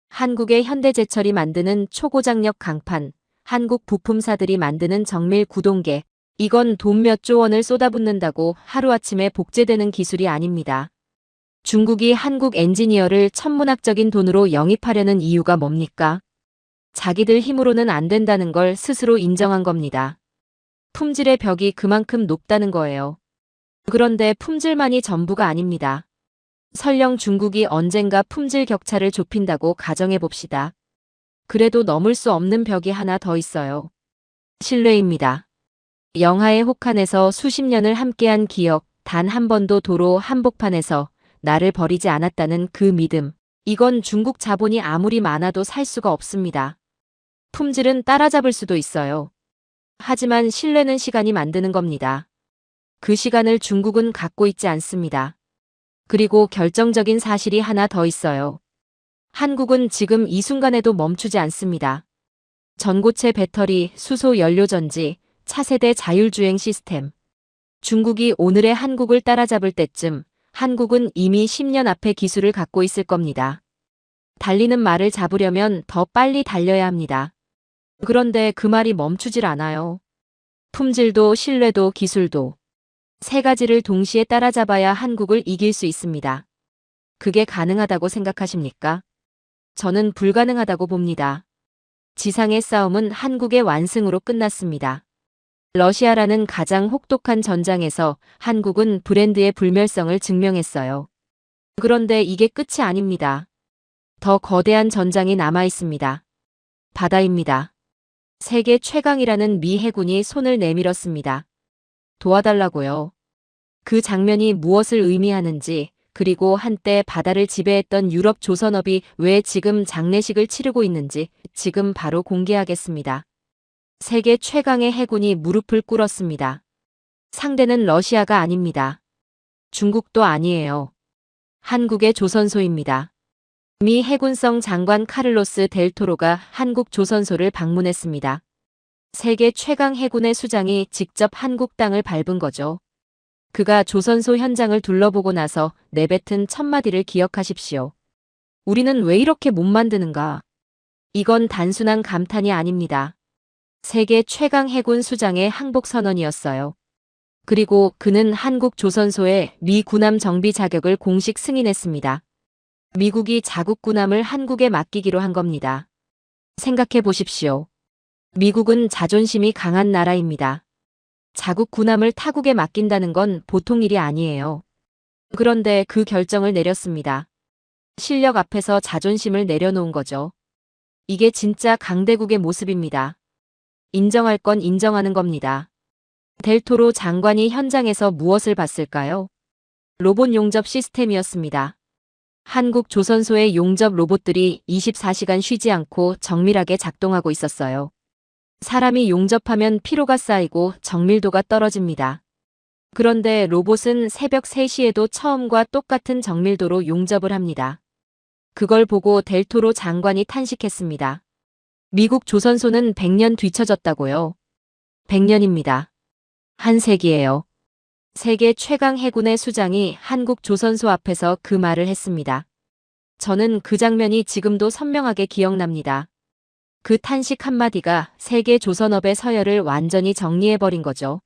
한국의 현대제철이 만드는 초고장력 강판, 한국 부품사들이 만드는 정밀 구동계, 이건 돈 몇 조 원을 쏟아붓는다고 하루아침에 복제되는 기술이 아닙니다. 중국이 한국 엔지니어를 천문학적인 돈으로 영입하려는 이유가 뭡니까? 자기들 힘으로는 안 된다는 걸 스스로 인정한 겁니다. 품질의 벽이 그만큼 높다는 거예요. 그런데 품질만이 전부가 아닙니다. 설령 중국이 언젠가 품질 격차를 좁힌다고 가정해 봅시다. 그래도 넘을 수 없는 벽이 하나 더 있어요. 신뢰입니다. 영하의 혹한에서 수십 년을 함께한 기억, 단 한 번도 도로 한복판에서 나를 버리지 않았다는 그 믿음. 이건 중국 자본이 아무리 많아도 살 수가 없습니다. 품질은 따라잡을 수도 있어요. 하지만 신뢰는 시간이 만드는 겁니다. 그 시간을 중국은 갖고 있지 않습니다. 그리고 결정적인 사실이 하나 더 있어요. 한국은 지금 이 순간에도 멈추지 않습니다. 전고체 배터리, 수소 연료전지, 차세대 자율주행 시스템. 중국이 오늘의 한국을 따라잡을 때쯤 한국은 이미 10년 앞의 기술을 갖고 있을 겁니다. 달리는 말을 잡으려면 더 빨리 달려야 합니다. 그런데 그 말이 멈추질 않아요. 품질도 신뢰도 기술도. 세 가지를 동시에 따라잡아야 한국을 이길 수 있습니다. 그게 가능하다고 생각하십니까? 저는 불가능하다고 봅니다. 지상의 싸움은 한국의 완승으로 끝났습니다. 러시아라는 가장 혹독한 전장에서 한국은 브랜드의 불멸성을 증명했어요. 그런데 이게 끝이 아닙니다. 더 거대한 전장이 남아 있습니다. 바다입니다. 세계 최강이라는 미 해군이 손을 내밀었습니다. 도와달라고요. 그 장면이 무엇을 의미하는지, 그리고 한때 바다를 지배했던 유럽 조선업이 왜 지금 장례식을 치르고 있는지 지금 바로 공개하겠습니다. 세계 최강의 해군이 무릎을 꿇었습니다. 상대는 러시아가 아닙니다. 중국도 아니에요. 한국의 조선소입니다. 미 해군성 장관 카를로스 델 토로가 한국 조선소를 방문했습니다. 세계 최강 해군의 수장이 직접 한국 땅을 밟은 거죠. 그가 조선소 현장을 둘러보고 나서 내뱉은 첫마디를 기억하십시오. 우리는 왜 이렇게 못 만드는가? 이건 단순한 감탄이 아닙니다. 세계 최강 해군 수장의 항복 선언이었어요. 그리고 그는 한국 조선소의 미 군함 정비 자격을 공식 승인했습니다. 미국이 자국 군함을 한국에 맡기기로 한 겁니다. 생각해 보십시오. 미국은 자존심이 강한 나라입니다. 자국 군함을 타국에 맡긴다는 건 보통 일이 아니에요. 그런데 그 결정을 내렸습니다. 실력 앞에서 자존심을 내려놓은 거죠. 이게 진짜 강대국의 모습입니다. 인정할 건 인정하는 겁니다. 델토로 장관이 현장에서 무엇을 봤을까요? 로봇 용접 시스템이었습니다. 한국 조선소의 용접 로봇들이 24시간 쉬지 않고 정밀하게 작동하고 있었어요. 사람이 용접하면 피로가 쌓이고 정밀도가 떨어집니다. 그런데 로봇은 새벽 3시에도 처음과 똑같은 정밀도로 용접을 합니다. 그걸 보고 델토로 장관이 탄식했습니다. 미국 조선소는 100년 뒤처졌다고요. 100년입니다. 한 세기예요. 세계 최강 해군의 수장이 한국 조선소 앞에서 그 말을 했습니다. 저는 그 장면이 지금도 선명하게 기억납니다. 그 탄식 한마디가 세계 조선업의 서열을 완전히 정리해버린 거죠.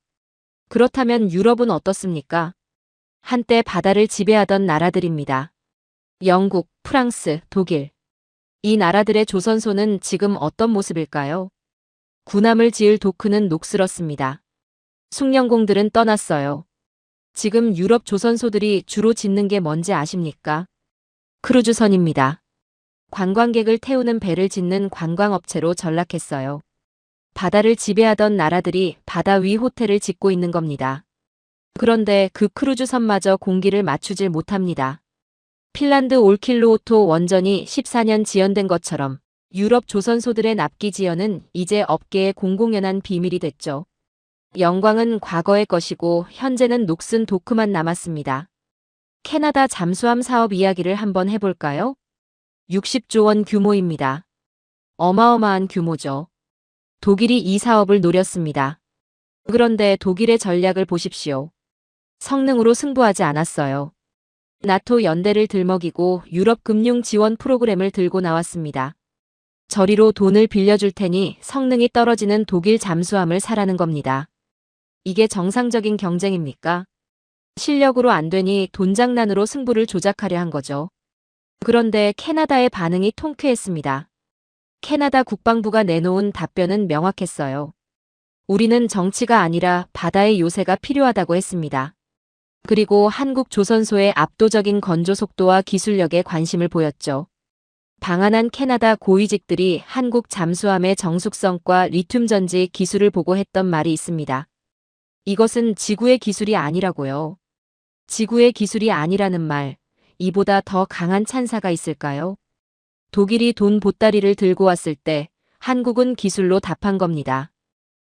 그렇다면 유럽은 어떻습니까? 한때 바다를 지배하던 나라들입니다. 영국, 프랑스, 독일. 이 나라들의 조선소는 지금 어떤 모습일까요? 군함을 지을 도크는 녹슬었습니다. 숭령공들은 떠났어요. 지금 유럽 조선소들이 주로 짓는 게 뭔지 아십니까? 크루즈선입니다. 관광객을 태우는 배를 짓는 관광업체로 전락했어요. 바다를 지배하던 나라들이 바다 위 호텔을 짓고 있는 겁니다. 그런데 그 크루즈선마저 공기를 맞추질 못합니다. 핀란드 올킬루오토 원전이 14년 지연된 것처럼 유럽 조선소들의 납기 지연은 이제 업계의 공공연한 비밀이 됐죠. 영광은 과거의 것이고 현재는 녹슨 도크만 남았습니다. 캐나다 잠수함 사업 이야기를 한번 해볼까요? 60조 원 규모입니다. 어마어마한 규모죠. 독일이 이 사업을 노렸습니다. 그런데 독일의 전략을 보십시오. 성능으로 승부하지 않았어요. 나토 연대를 들먹이고 유럽 금융 지원 프로그램을 들고 나왔습니다. 저리로 돈을 빌려줄 테니 성능이 떨어지는 독일 잠수함을 사라는 겁니다. 이게 정상적인 경쟁입니까? 실력으로 안 되니 돈장난으로 승부를 조작하려 한 거죠. 그런데 캐나다의 반응이 통쾌했습니다. 캐나다 국방부가 내놓은 답변은 명확했어요. 우리는 정치가 아니라 바다의 요새가 필요하다고 했습니다. 그리고 한국 조선소의 압도적인 건조 속도와 기술력에 관심을 보였죠. 방한한 캐나다 고위직들이 한국 잠수함의 정숙성과 리튬 전지 기술을 보고 했던 말이 있습니다. 이것은 지구의 기술이 아니라고요. 지구의 기술이 아니라는 말, 이보다 더 강한 찬사가 있을까요? 독일이 돈 보따리를 들고 왔을 때 한국은 기술로 답한 겁니다.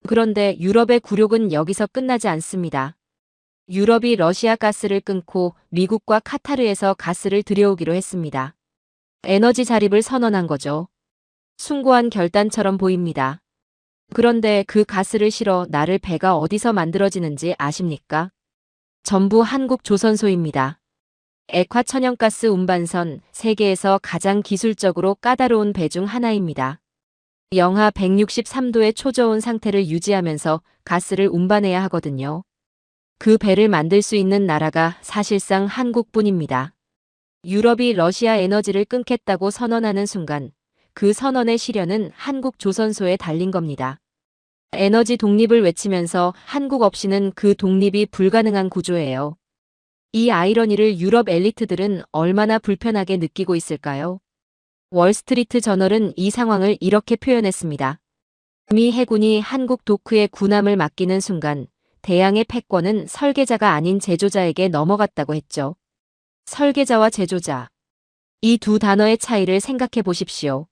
그런데 유럽의 굴욕은 여기서 끝나지 않습니다. 유럽이 러시아 가스를 끊고 미국과 카타르에서 가스를 들여오기로 했습니다. 에너지 자립을 선언한 거죠. 숭고한 결단처럼 보입니다. 그런데 그 가스를 실어 나를 배가 어디서 만들어지는지 아십니까? 전부 한국 조선소입니다. 액화 천연가스 운반선, 세계에서 가장 기술적으로 까다로운 배 중 하나입니다. 영하 163도의 초저온 상태를 유지하면서 가스를 운반해야 하거든요. 그 배를 만들 수 있는 나라가 사실상 한국뿐입니다. 유럽이 러시아 에너지를 끊겠다고 선언하는 순간 그 선언의 시련은 한국 조선소에 달린 겁니다. 에너지 독립을 외치면서 한국 없이는 그 독립이 불가능한 구조예요. 이 아이러니를 유럽 엘리트들은 얼마나 불편하게 느끼고 있을까요? 월스트리트 저널은 이 상황을 이렇게 표현했습니다. 미 해군이 한국 도크에 군함을 맡기는 순간 대양의 패권은 설계자가 아닌 제조자에게 넘어갔다고 했죠. 설계자와 제조자. 이 두 단어의 차이를 생각해 보십시오.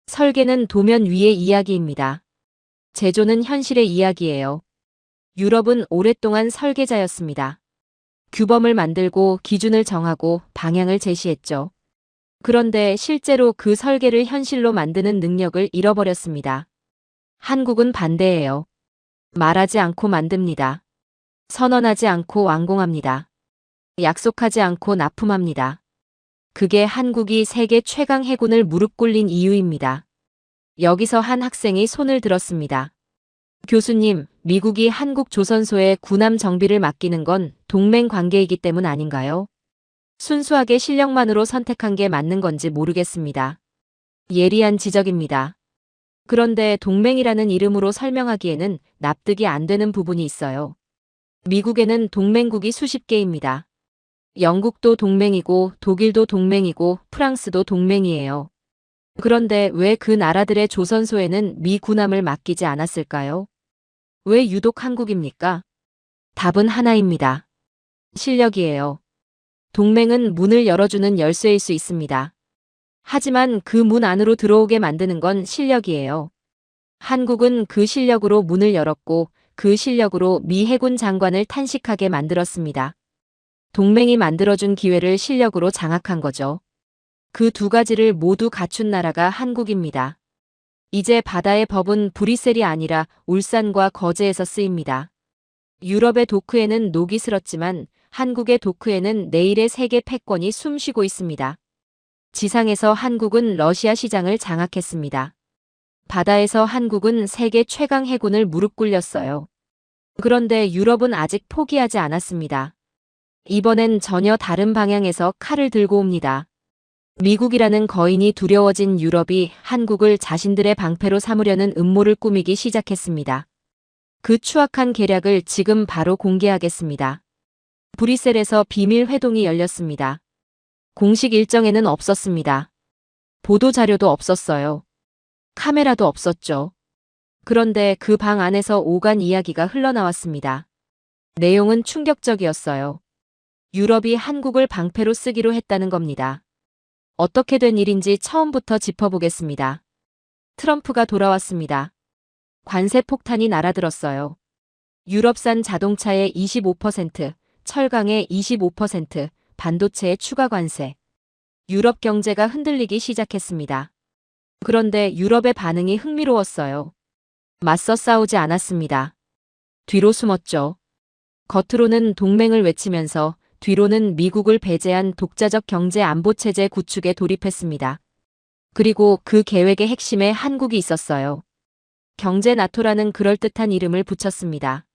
설계는 도면 위의 이야기입니다. 제조는 현실의 이야기예요. 유럽은 오랫동안 설계자였습니다. 규범을 만들고 기준을 정하고 방향을 제시했죠. 그런데 실제로 그 설계를 현실로 만드는 능력을 잃어버렸습니다. 한국은 반대예요. 말하지 않고 만듭니다. 선언하지 않고 완공합니다. 약속하지 않고 납품합니다. 그게 한국이 세계 최강 해군을 무릎 꿇린 이유입니다. 여기서 한 학생이 손을 들었습니다. 교수님, 미국이 한국 조선소에 군함 정비를 맡기는 건 동맹 관계이기 때문 아닌가요? 순수하게 실력만으로 선택한 게 맞는 건지 모르겠습니다. 예리한 지적입니다. 그런데 동맹이라는 이름으로 설명하기에는 납득이 안 되는 부분이 있어요. 미국에는 동맹국이 수십 개입니다. 영국도 동맹이고 독일도 동맹이고 프랑스도 동맹이에요. 그런데 왜 그 나라들의 조선소에는 미 군함을 맡기지 않았을까요? 왜 유독 한국입니까? 답은 하나입니다. 실력이에요. 동맹은 문을 열어주는 열쇠일 수 있습니다. 하지만 그 문 안으로 들어오게 만드는 건 실력이에요. 한국은 그 실력으로 문을 열었고 그 실력으로 미 해군 장관을 탄식하게 만들었습니다. 동맹이 만들어준 기회를 실력으로 장악한 거죠. 그 두 가지를 모두 갖춘 나라가 한국입니다. 이제 바다의 법은 브뤼셀이 아니라 울산과 거제에서 쓰입니다. 유럽의 도크에는 녹이 슬었지만 한국의 도크에는 내일의 세계 패권이 숨쉬고 있습니다. 지상에서 한국은 러시아 시장을 장악했습니다. 바다에서 한국은 세계 최강 해군을 무릎 꿇렸어요. 그런데 유럽은 아직 포기하지 않았습니다. 이번엔 전혀 다른 방향에서 칼을 들고 옵니다. 미국이라는 거인이 두려워진 유럽이 한국을 자신들의 방패로 삼으려는 음모를 꾸미기 시작했습니다. 그 추악한 계략을 지금 바로 공개하겠습니다. 브뤼셀에서 비밀 회동이 열렸습니다. 공식 일정에는 없었습니다. 보도 자료도 없었어요. 카메라도 없었죠. 그런데 그 방 안에서 오간 이야기가 흘러나왔습니다. 내용은 충격적이었어요. 유럽이 한국을 방패로 쓰기로 했다는 겁니다. 어떻게 된 일인지 처음부터 짚어보겠습니다. 트럼프가 돌아왔습니다. 관세 폭탄이 날아들었어요. 유럽산 자동차의 25%, 철강의 25%, 반도체의 추가 관세. 유럽 경제가 흔들리기 시작했습니다. 그런데 유럽의 반응이 흥미로웠어요. 맞서 싸우지 않았습니다. 뒤로 숨었죠. 겉으로는 동맹을 외치면서 뒤로는 미국을 배제한 독자적 경제 안보 체제 구축에 돌입했습니다. 그리고 그 계획의 핵심에 한국이 있었어요. 경제 나토라는 그럴듯한 이름을 붙였습니다.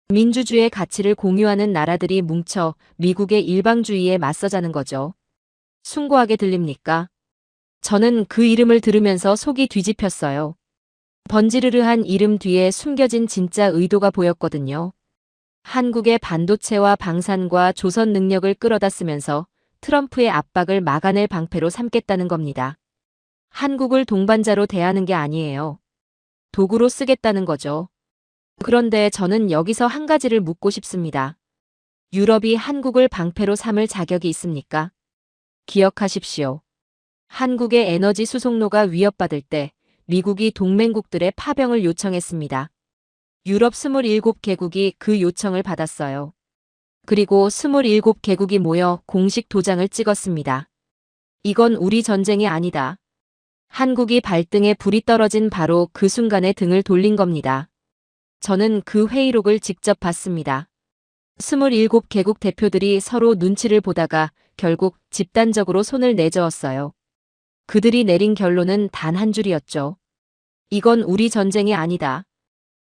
민주주의의 가치를 공유하는 나라들이 뭉쳐 미국의 일방주의에 맞서자는 거죠. 숭고하게 들립니까? 저는 그 이름을 들으면서 속이 뒤집혔어요. 번지르르한 이름 뒤에 숨겨진 진짜 의도가 보였거든요. 한국의 반도체와 방산과 조선 능력을 끌어다 쓰면서 트럼프의 압박을 막아낼 방패로 삼겠다는 겁니다. 한국을 동반자로 대하는 게 아니에요. 도구로 쓰겠다는 거죠. 그런데 저는 여기서 한 가지를 묻고 싶습니다. 유럽이 한국을 방패로 삼을 자격이 있습니까? 기억하십시오. 한국의 에너지 수송로가 위협받을 때 미국이 동맹국들의 파병을 요청했습니다. 유럽 27개국이 그 요청을 받았어요. 그리고 27개국이 모여 공식 도장을 찍었습니다. 이건 우리 전쟁이 아니다. 한국이 발등에 불이 떨어진 바로 그 순간에 등을 돌린 겁니다. 저는 그 회의록을 직접 봤습니다. 27개국 대표들이 서로 눈치를 보다가 결국 집단적으로 손을 내저었어요. 그들이 내린 결론은 단 한 줄이었죠. 이건 우리 전쟁이 아니다.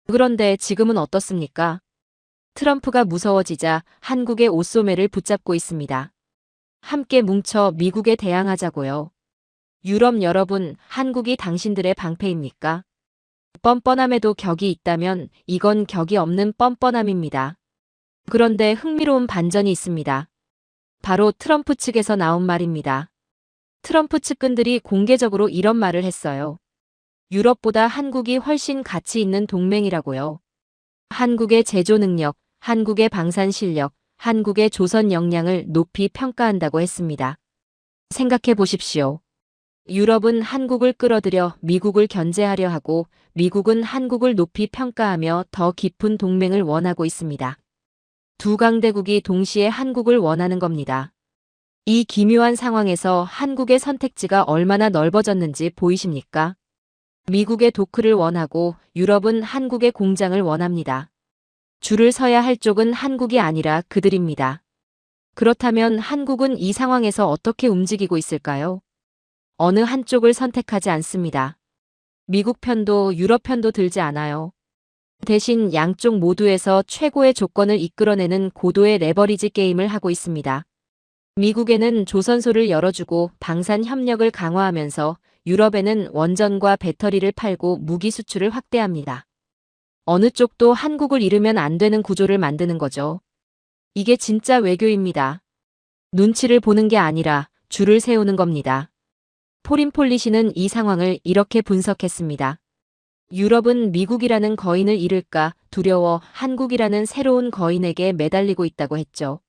그런데 지금은 어떻습니까? 트럼프가 무서워지자 한국의 옷소매를 붙잡고 있습니다. 함께 뭉쳐 미국에 대항하자고요. 유럽 여러분, 한국이 당신들의 방패입니까? 뻔뻔함에도 격이 있다면 이건 격이 없는 뻔뻔함입니다. 그런데 흥미로운 반전이 있습니다. 바로 트럼프 측에서 나온 말입니다. 트럼프 측근들이 공개적으로 이런 말을 했어요. 유럽보다 한국이 훨씬 가치 있는 동맹이라고요. 한국의 제조 능력, 한국의 방산 실력, 한국의 조선 역량을 높이 평가한다고 했습니다. 생각해 보십시오. 유럽은 한국을 끌어들여 미국을 견제하려 하고 미국은 한국을 높이 평가하며 더 깊은 동맹을 원하고 있습니다. 두 강대국이 동시에 한국을 원하는 겁니다. 이 기묘한 상황에서 한국의 선택지가 얼마나 넓어졌는지 보이십니까? 미국의 도크를 원하고 유럽은 한국의 공장을 원합니다. 줄을 서야 할 쪽은 한국이 아니라 그들입니다. 그렇다면 한국은 이 상황에서 어떻게 움직이고 있을까요? 어느 한쪽을 선택하지 않습니다. 미국 편도 유럽 편도 들지 않아요. 대신 양쪽 모두에서 최고의 조건을 이끌어내는 고도의 레버리지 게임을 하고 있습니다. 미국에는 조선소를 열어주고 방산 협력을 강화하면서 유럽에는 원전과 배터리를 팔고 무기 수출을 확대합니다. 어느 쪽도 한국을 잃으면 안 되는 구조를 만드는 거죠. 이게 진짜 외교입니다. 눈치를 보는 게 아니라 줄을 세우는 겁니다. 포린 폴리시는 이 상황을 이렇게 분석했습니다. 유럽은 미국이라는 거인을 잃을까 두려워 한국이라는 새로운 거인에게 매달리고 있다고 했죠.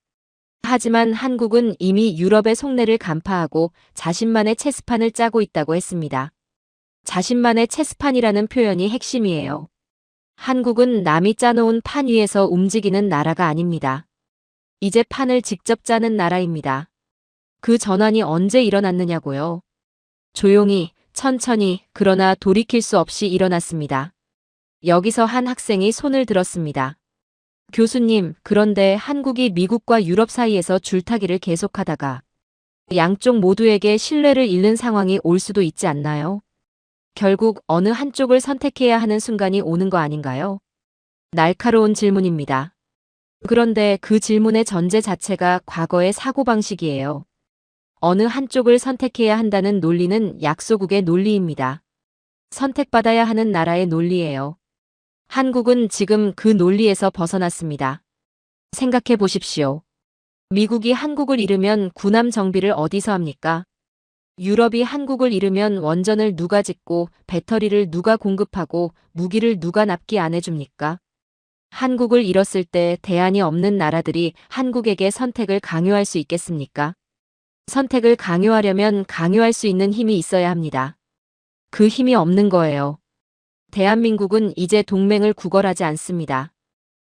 하지만 한국은 이미 유럽의 속내를 간파하고 자신만의 체스판을 짜고 있다고 했습니다. 자신만의 체스판이라는 표현이 핵심이에요. 한국은 남이 짜놓은 판 위에서 움직이는 나라가 아닙니다. 이제 판을 직접 짜는 나라입니다. 그 전환이 언제 일어났느냐고요? 조용히, 천천히, 그러나 돌이킬 수 없이 일어났습니다. 여기서 한 학생이 손을 들었습니다. 교수님, 그런데 한국이 미국과 유럽 사이에서 줄타기를 계속하다가 양쪽 모두에게 신뢰를 잃는 상황이 올 수도 있지 않나요? 결국 어느 한쪽을 선택해야 하는 순간이 오는 거 아닌가요? 날카로운 질문입니다. 그런데 그 질문의 전제 자체가 과거의 사고방식이에요. 어느 한쪽을 선택해야 한다는 논리는 약소국의 논리입니다. 선택받아야 하는 나라의 논리예요. 한국은 지금 그 논리에서 벗어났습니다. 생각해 보십시오. 미국이 한국을 잃으면 군함 정비를 어디서 합니까? 유럽이 한국을 잃으면 원전을 누가 짓고 배터리를 누가 공급하고 무기를 누가 납기 안 해줍니까? 한국을 잃었을 때 대안이 없는 나라들이 한국에게 선택을 강요할 수 있겠습니까? 선택을 강요하려면 강요할 수 있는 힘이 있어야 합니다. 그 힘이 없는 거예요. 대한민국은 이제 동맹을 구걸하지 않습니다.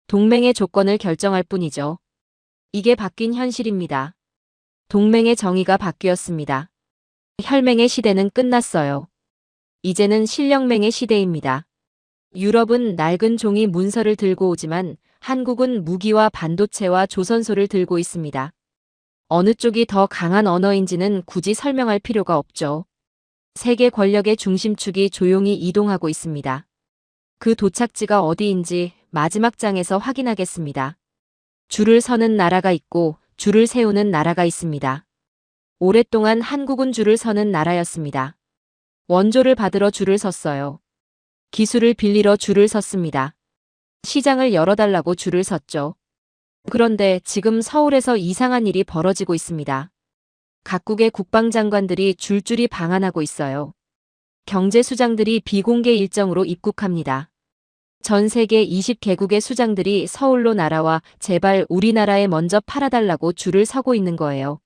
동맹의 조건을 결정할 뿐이죠. 이게 바뀐 현실입니다. 동맹의 정의가 바뀌었습니다. 혈맹의 시대는 끝났어요. 이제는 실력맹의 시대입니다. 유럽은 낡은 종이 문서를 들고 오지만 한국은 무기와 반도체와 조선소를 들고 있습니다. 어느 쪽이 더 강한 언어인지는 굳이 설명할 필요가 없죠. 세계 권력의 중심축이 조용히 이동하고 있습니다. 그 도착지가 어디인지 마지막 장에서 확인하겠습니다. 줄을 서는 나라가 있고 줄을 세우는 나라가 있습니다. 오랫동안 한국은 줄을 서는 나라였습니다. 원조를 받으러 줄을 섰어요. 기술을 빌리러 줄을 섰습니다. 시장을 열어달라고 줄을 섰죠. 그런데 지금 서울에서 이상한 일이 벌어지고 있습니다. 각국의 국방장관들이 줄줄이 방한하고 있어요. 경제수장들이 비공개 일정으로 입국합니다. 전 세계 20개국의 수장들이 서울로 날아와 제발 우리나라에 먼저 팔아달라고 줄을 서고 있는 거예요.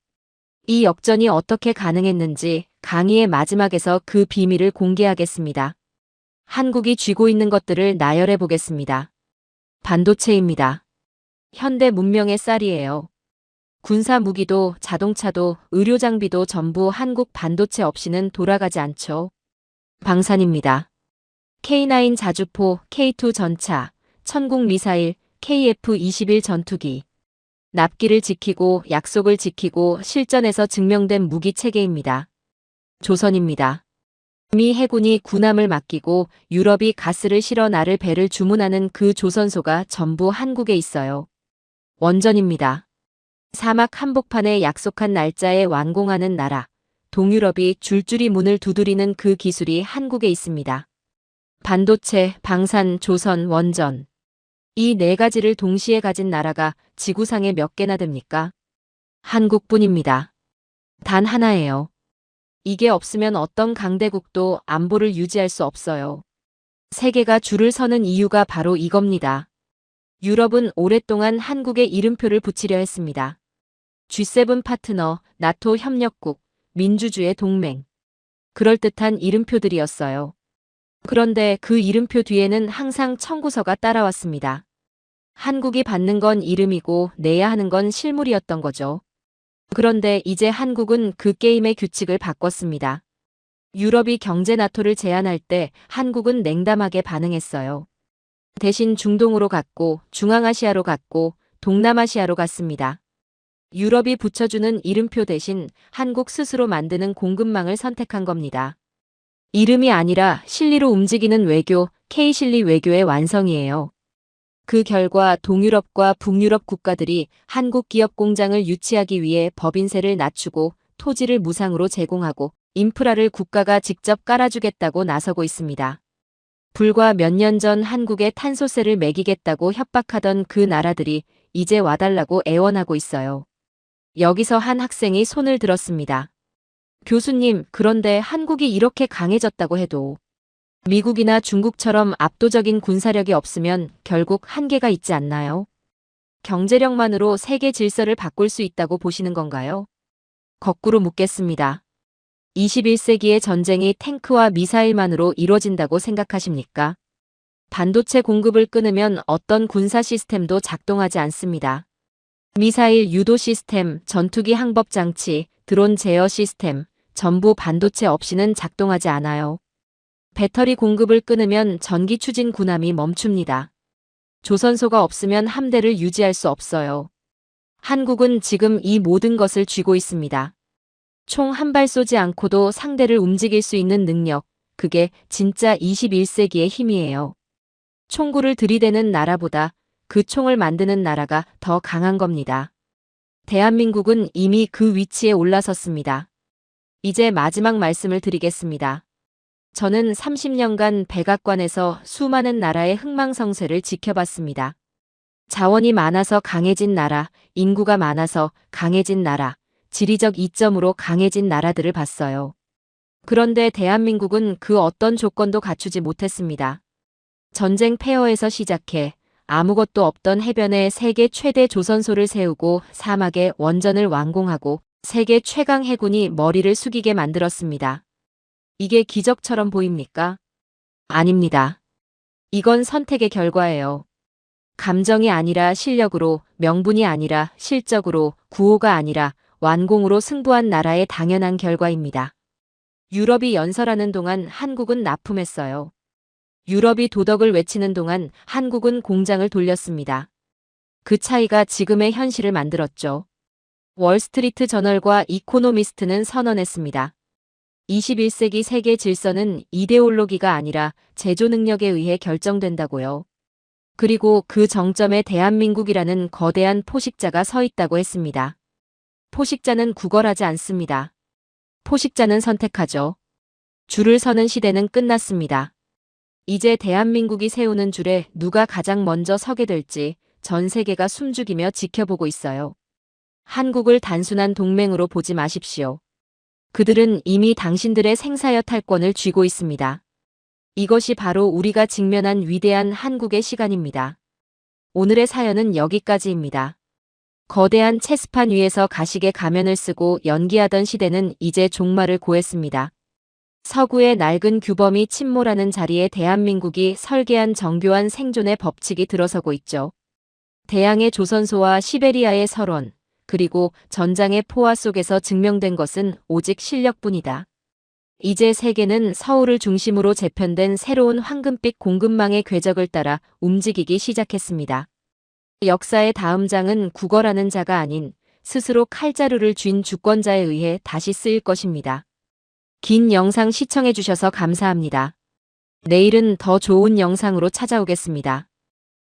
이 역전이 어떻게 가능했는지 강의의 마지막에서 그 비밀을 공개하겠습니다. 한국이 쥐고 있는 것들을 나열해 보겠습니다. 반도체입니다. 현대 문명의 쌀이에요. 군사 무기도 자동차도 의료장비도 전부 한국 반도체 없이는 돌아가지 않죠. 방산입니다. K9 자주포, K2 전차, 천국 미사일, KF-21 전투기. 납기를 지키고 약속을 지키고 실전에서 증명된 무기 체계입니다. 조선입니다. 미 해군이 군함을 맡기고 유럽이 가스를 실어 나를 배를 주문하는 그 조선소가 전부 한국에 있어요. 원전입니다. 사막 한복판에 약속한 날짜에 완공하는 나라. 동유럽이 줄줄이 문을 두드리는 그 기술이 한국에 있습니다. 반도체, 방산, 조선, 원전. 이 네 가지를 동시에 가진 나라가 지구상에 몇 개나 됩니까? 한국뿐입니다. 단 하나예요. 이게 없으면 어떤 강대국도 안보를 유지할 수 없어요. 세계가 줄을 서는 이유가 바로 이겁니다. 유럽은 오랫동안 한국에 이름표를 붙이려 했습니다. G7 파트너, 나토 협력국, 민주주의 동맹. 그럴듯한 이름표들이었어요. 그런데 그 이름표 뒤에는 항상 청구서가 따라왔습니다. 한국이 받는 건 이름이고 내야 하는 건 실물이었던 거죠. 그런데 이제 한국은 그 게임의 규칙을 바꿨습니다. 유럽이 경제 나토를 제안할 때 한국은 냉담하게 반응했어요. 대신 중동으로 갔고 중앙아시아로 갔고 동남아시아로 갔습니다. 유럽이 붙여주는 이름표 대신 한국 스스로 만드는 공급망을 선택한 겁니다. 이름이 아니라 실리로 움직이는 외교, K실리 외교의 완성이에요. 그 결과 동유럽과 북유럽 국가들이 한국 기업 공장을 유치하기 위해 법인세를 낮추고 토지를 무상으로 제공하고 인프라를 국가가 직접 깔아주겠다고 나서고 있습니다. 불과 몇 년 전 한국에 탄소세를 매기겠다고 협박하던 그 나라들이 이제 와달라고 애원하고 있어요. 여기서 한 학생이 손을 들었습니다. 교수님, 그런데 한국이 이렇게 강해졌다고 해도 미국이나 중국처럼 압도적인 군사력이 없으면 결국 한계가 있지 않나요? 경제력만으로 세계 질서를 바꿀 수 있다고 보시는 건가요? 거꾸로 묻겠습니다. 21세기의 전쟁이 탱크와 미사일만으로 이루어진다고 생각하십니까? 반도체 공급을 끊으면 어떤 군사 시스템도 작동하지 않습니다. 미사일 유도 시스템, 전투기 항법 장치, 드론 제어 시스템, 전부 반도체 없이는 작동하지 않아요. 배터리 공급을 끊으면 전기 추진 군함이 멈춥니다. 조선소가 없으면 함대를 유지할 수 없어요. 한국은 지금 이 모든 것을 쥐고 있습니다. 총 한 발 쏘지 않고도 상대를 움직일 수 있는 능력, 그게 진짜 21세기의 힘이에요. 총구를 들이대는 나라보다 그 총을 만드는 나라가 더 강한 겁니다. 대한민국은 이미 그 위치에 올라섰습니다. 이제 마지막 말씀을 드리겠습니다. 저는 30년간 백악관에서 수많은 나라의 흥망성쇠를 지켜봤습니다. 자원이 많아서 강해진 나라, 인구가 많아서 강해진 나라, 지리적 이점으로 강해진 나라들을 봤어요. 그런데 대한민국은 그 어떤 조건도 갖추지 못했습니다. 전쟁 폐허에서 시작해 아무것도 없던 해변에 세계 최대 조선소를 세우고 사막에 원전을 완공하고 세계 최강 해군이 머리를 숙이게 만들었습니다. 이게 기적처럼 보입니까? 아닙니다. 이건 선택의 결과예요. 감정이 아니라 실력으로, 명분이 아니라 실적으로, 구호가 아니라 완공으로 승부한 나라의 당연한 결과입니다. 유럽이 연설하는 동안 한국은 납품했어요. 유럽이 도덕을 외치는 동안 한국은 공장을 돌렸습니다. 그 차이가 지금의 현실을 만들었죠. 월스트리트 저널과 이코노미스트는 선언했습니다. 21세기 세계 질서는 이데올로기가 아니라 제조 능력에 의해 결정된다고요. 그리고 그 정점에 대한민국이라는 거대한 포식자가 서 있다고 했습니다. 포식자는 구걸하지 않습니다. 포식자는 선택하죠. 줄을 서는 시대는 끝났습니다. 이제 대한민국이 세우는 줄에 누가 가장 먼저 서게 될지 전 세계가 숨죽이며 지켜보고 있어요. 한국을 단순한 동맹으로 보지 마십시오. 그들은 이미 당신들의 생사여 탈권을 쥐고 있습니다. 이것이 바로 우리가 직면한 위대한 한국의 시간입니다. 오늘의 사연은 여기까지입니다. 거대한 체스판 위에서 가식의 가면을 쓰고 연기하던 시대는 이제 종말을 고했습니다. 서구의 낡은 규범이 침몰하는 자리에 대한민국이 설계한 정교한 생존의 법칙이 들어서고 있죠. 대양의 조선소와 시베리아의 설원, 그리고 전장의 포화 속에서 증명된 것은 오직 실력뿐이다. 이제 세계는 서울을 중심으로 재편된 새로운 황금빛 공급망의 궤적을 따라 움직이기 시작했습니다. 역사의 다음 장은 구걸하는 자가 아닌 스스로 칼자루를 쥔 주권자에 의해 다시 쓰일 것입니다. 긴 영상 시청해주셔서 감사합니다. 내일은 더 좋은 영상으로 찾아오겠습니다.